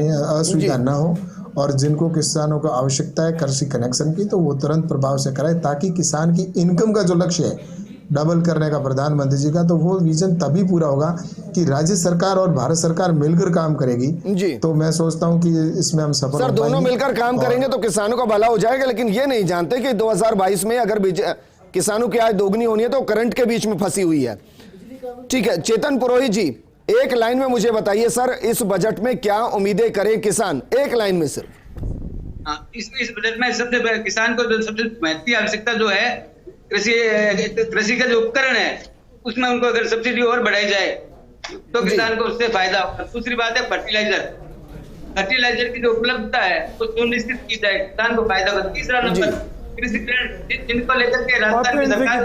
C: ना हो, और जिनको किसानों को आवश्यकता है कृषि कनेक्शन की, तो वो तुरंत प्रभाव से कराए, ताकि किसान की इनकम का जो लक्ष्य है डबल करने का प्रधानमंत्री जी का, तो वो विजन तभी पूरा होगा कि राज्य सरकार और भारत सरकार मिलकर काम करेगी जी। तो मैं सोचता हूं कि इसमें हम सफल
A: सर, दोनों मिलकर काम करेंगे तो किसानों का भला हो जाएगा। लेकिन ये नहीं जानते कि 2022 में अगर किसानों की आय दोगुनी होनी है तो करंट के बीच में फंसी हुई है। ठीक है, चेतन पुरोहित जी, एक लाइन में मुझे बताइए सर, इस बजट में क्या उम्मीदें करें किसान, एक लाइन में सिर्फ।
H: इस बजट में सबसे किसान को सबसे महत्वपूर्ण आवश्यकता जो है कृषि का जो उपकरण है, उसमें उनको अगर सब्सिडी और बढ़ाई जाए तो किसान को उससे फायदा होगा। दूसरी बात है फर्टिलाइजर की जो उपलब्धता है वो सुनिश्चित की जाए, किसान को फायदा होगा। तीसरा नंबर कृषि ऋण, जिनको लेकर के राजस्थान की सरकार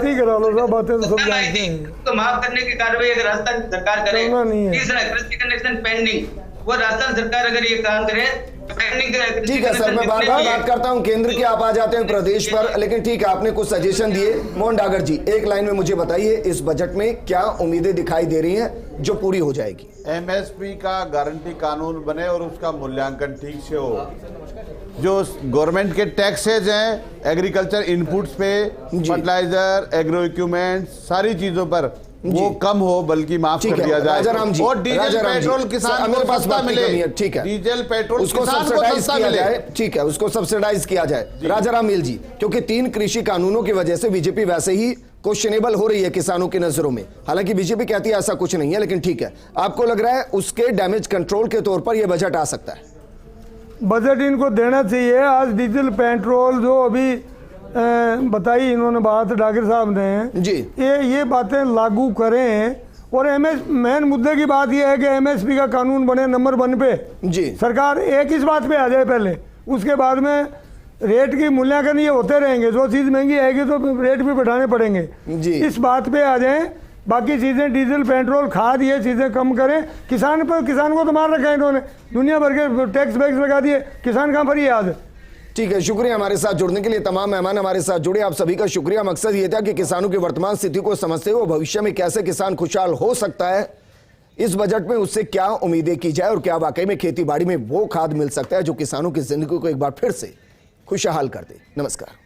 H: तो माफ करने की कार्रवाई अगर राजस्थान की सरकार करे। तीसरा कृषि कनेक्शन पेंडिंग, वो राजस्थान सरकार अगर ये काम करे।
A: ठीक है सर, मैं बार बार बात करता हूं केंद्र की, आप आ जाते हैं प्रदेश पर, लेकिन ठीक है, आपने कुछ सजेशन दिए। मोहन डागर जी, एक लाइन में मुझे बताइए, इस बजट में क्या उम्मीदें दिखाई दे रही हैं जो पूरी हो जाएगी?
D: एमएसपी का गारंटी कानून बने और उसका मूल्यांकन ठीक से हो। जो गवर्नमेंट के टैक्सेज हैं एग्रीकल्चर इनपुट्स पे, फर्टिलाइजर, एग्रो इक्विपमेंट, सारी चीजों पर वो कम हो बल्कि माफ कर दिया जाए। और डीजल पेट्रोल किसान को सस्ता मिले। ठीक है, डीजल पेट्रोल उसको सब्सिडाइज किया जाए। ठीक है, उसको सब्सिडाइज किया जाए। राजाराम मील जी, क्योंकि 3 कृषि कानूनों की वजह से बीजेपी वैसे ही क्वेश्चनेबल हो रही है किसानों की नजरों में। हालांकि बीजेपी कहती है ऐसा कुछ नहीं है, लेकिन ठीक है, आपको लग रहा है उसके डैमेज कंट्रोल के तौर पर यह बजट आ सकता है?
B: बजट इनको देना चाहिए। आज डीजल पेट्रोल जो अभी बताई इन्होंने बात डागर साहब ने जी, ये बातें लागू करें। और मेन मुद्दे की बात यह है कि एमएसपी का कानून बने नंबर 1 पे जी। सरकार एक इस बात पे आ जाए पहले, उसके बाद में रेट की मूल्यांकन ये होते रहेंगे। जो चीज़ महंगी आएगी तो रेट भी बढ़ाने पड़ेंगे जी। इस बात पे आ जाएं, बाकी चीज़ें डीजल पेट्रोल खाद ये चीज़ें कम करें। किसान को तो मार रखा है इन्होंने, दुनिया भर के टैक्स वैक्स लगा दिए, किसान कहाँ पर ही याद।
A: ठीक है, शुक्रिया हमारे साथ जुड़ने के लिए। तमाम मेहमान हमारे साथ जुड़े, आप सभी का शुक्रिया। मकसद ये था कि किसानों की वर्तमान स्थिति को समझते हुए भविष्य में कैसे किसान खुशहाल हो सकता है, इस बजट में उससे क्या उम्मीदें की जाए और क्या वाकई में खेती बाड़ी में वो खाद मिल सकता है जो किसानों की जिंदगी को एक बार फिर से खुशहाल कर दे। नमस्कार।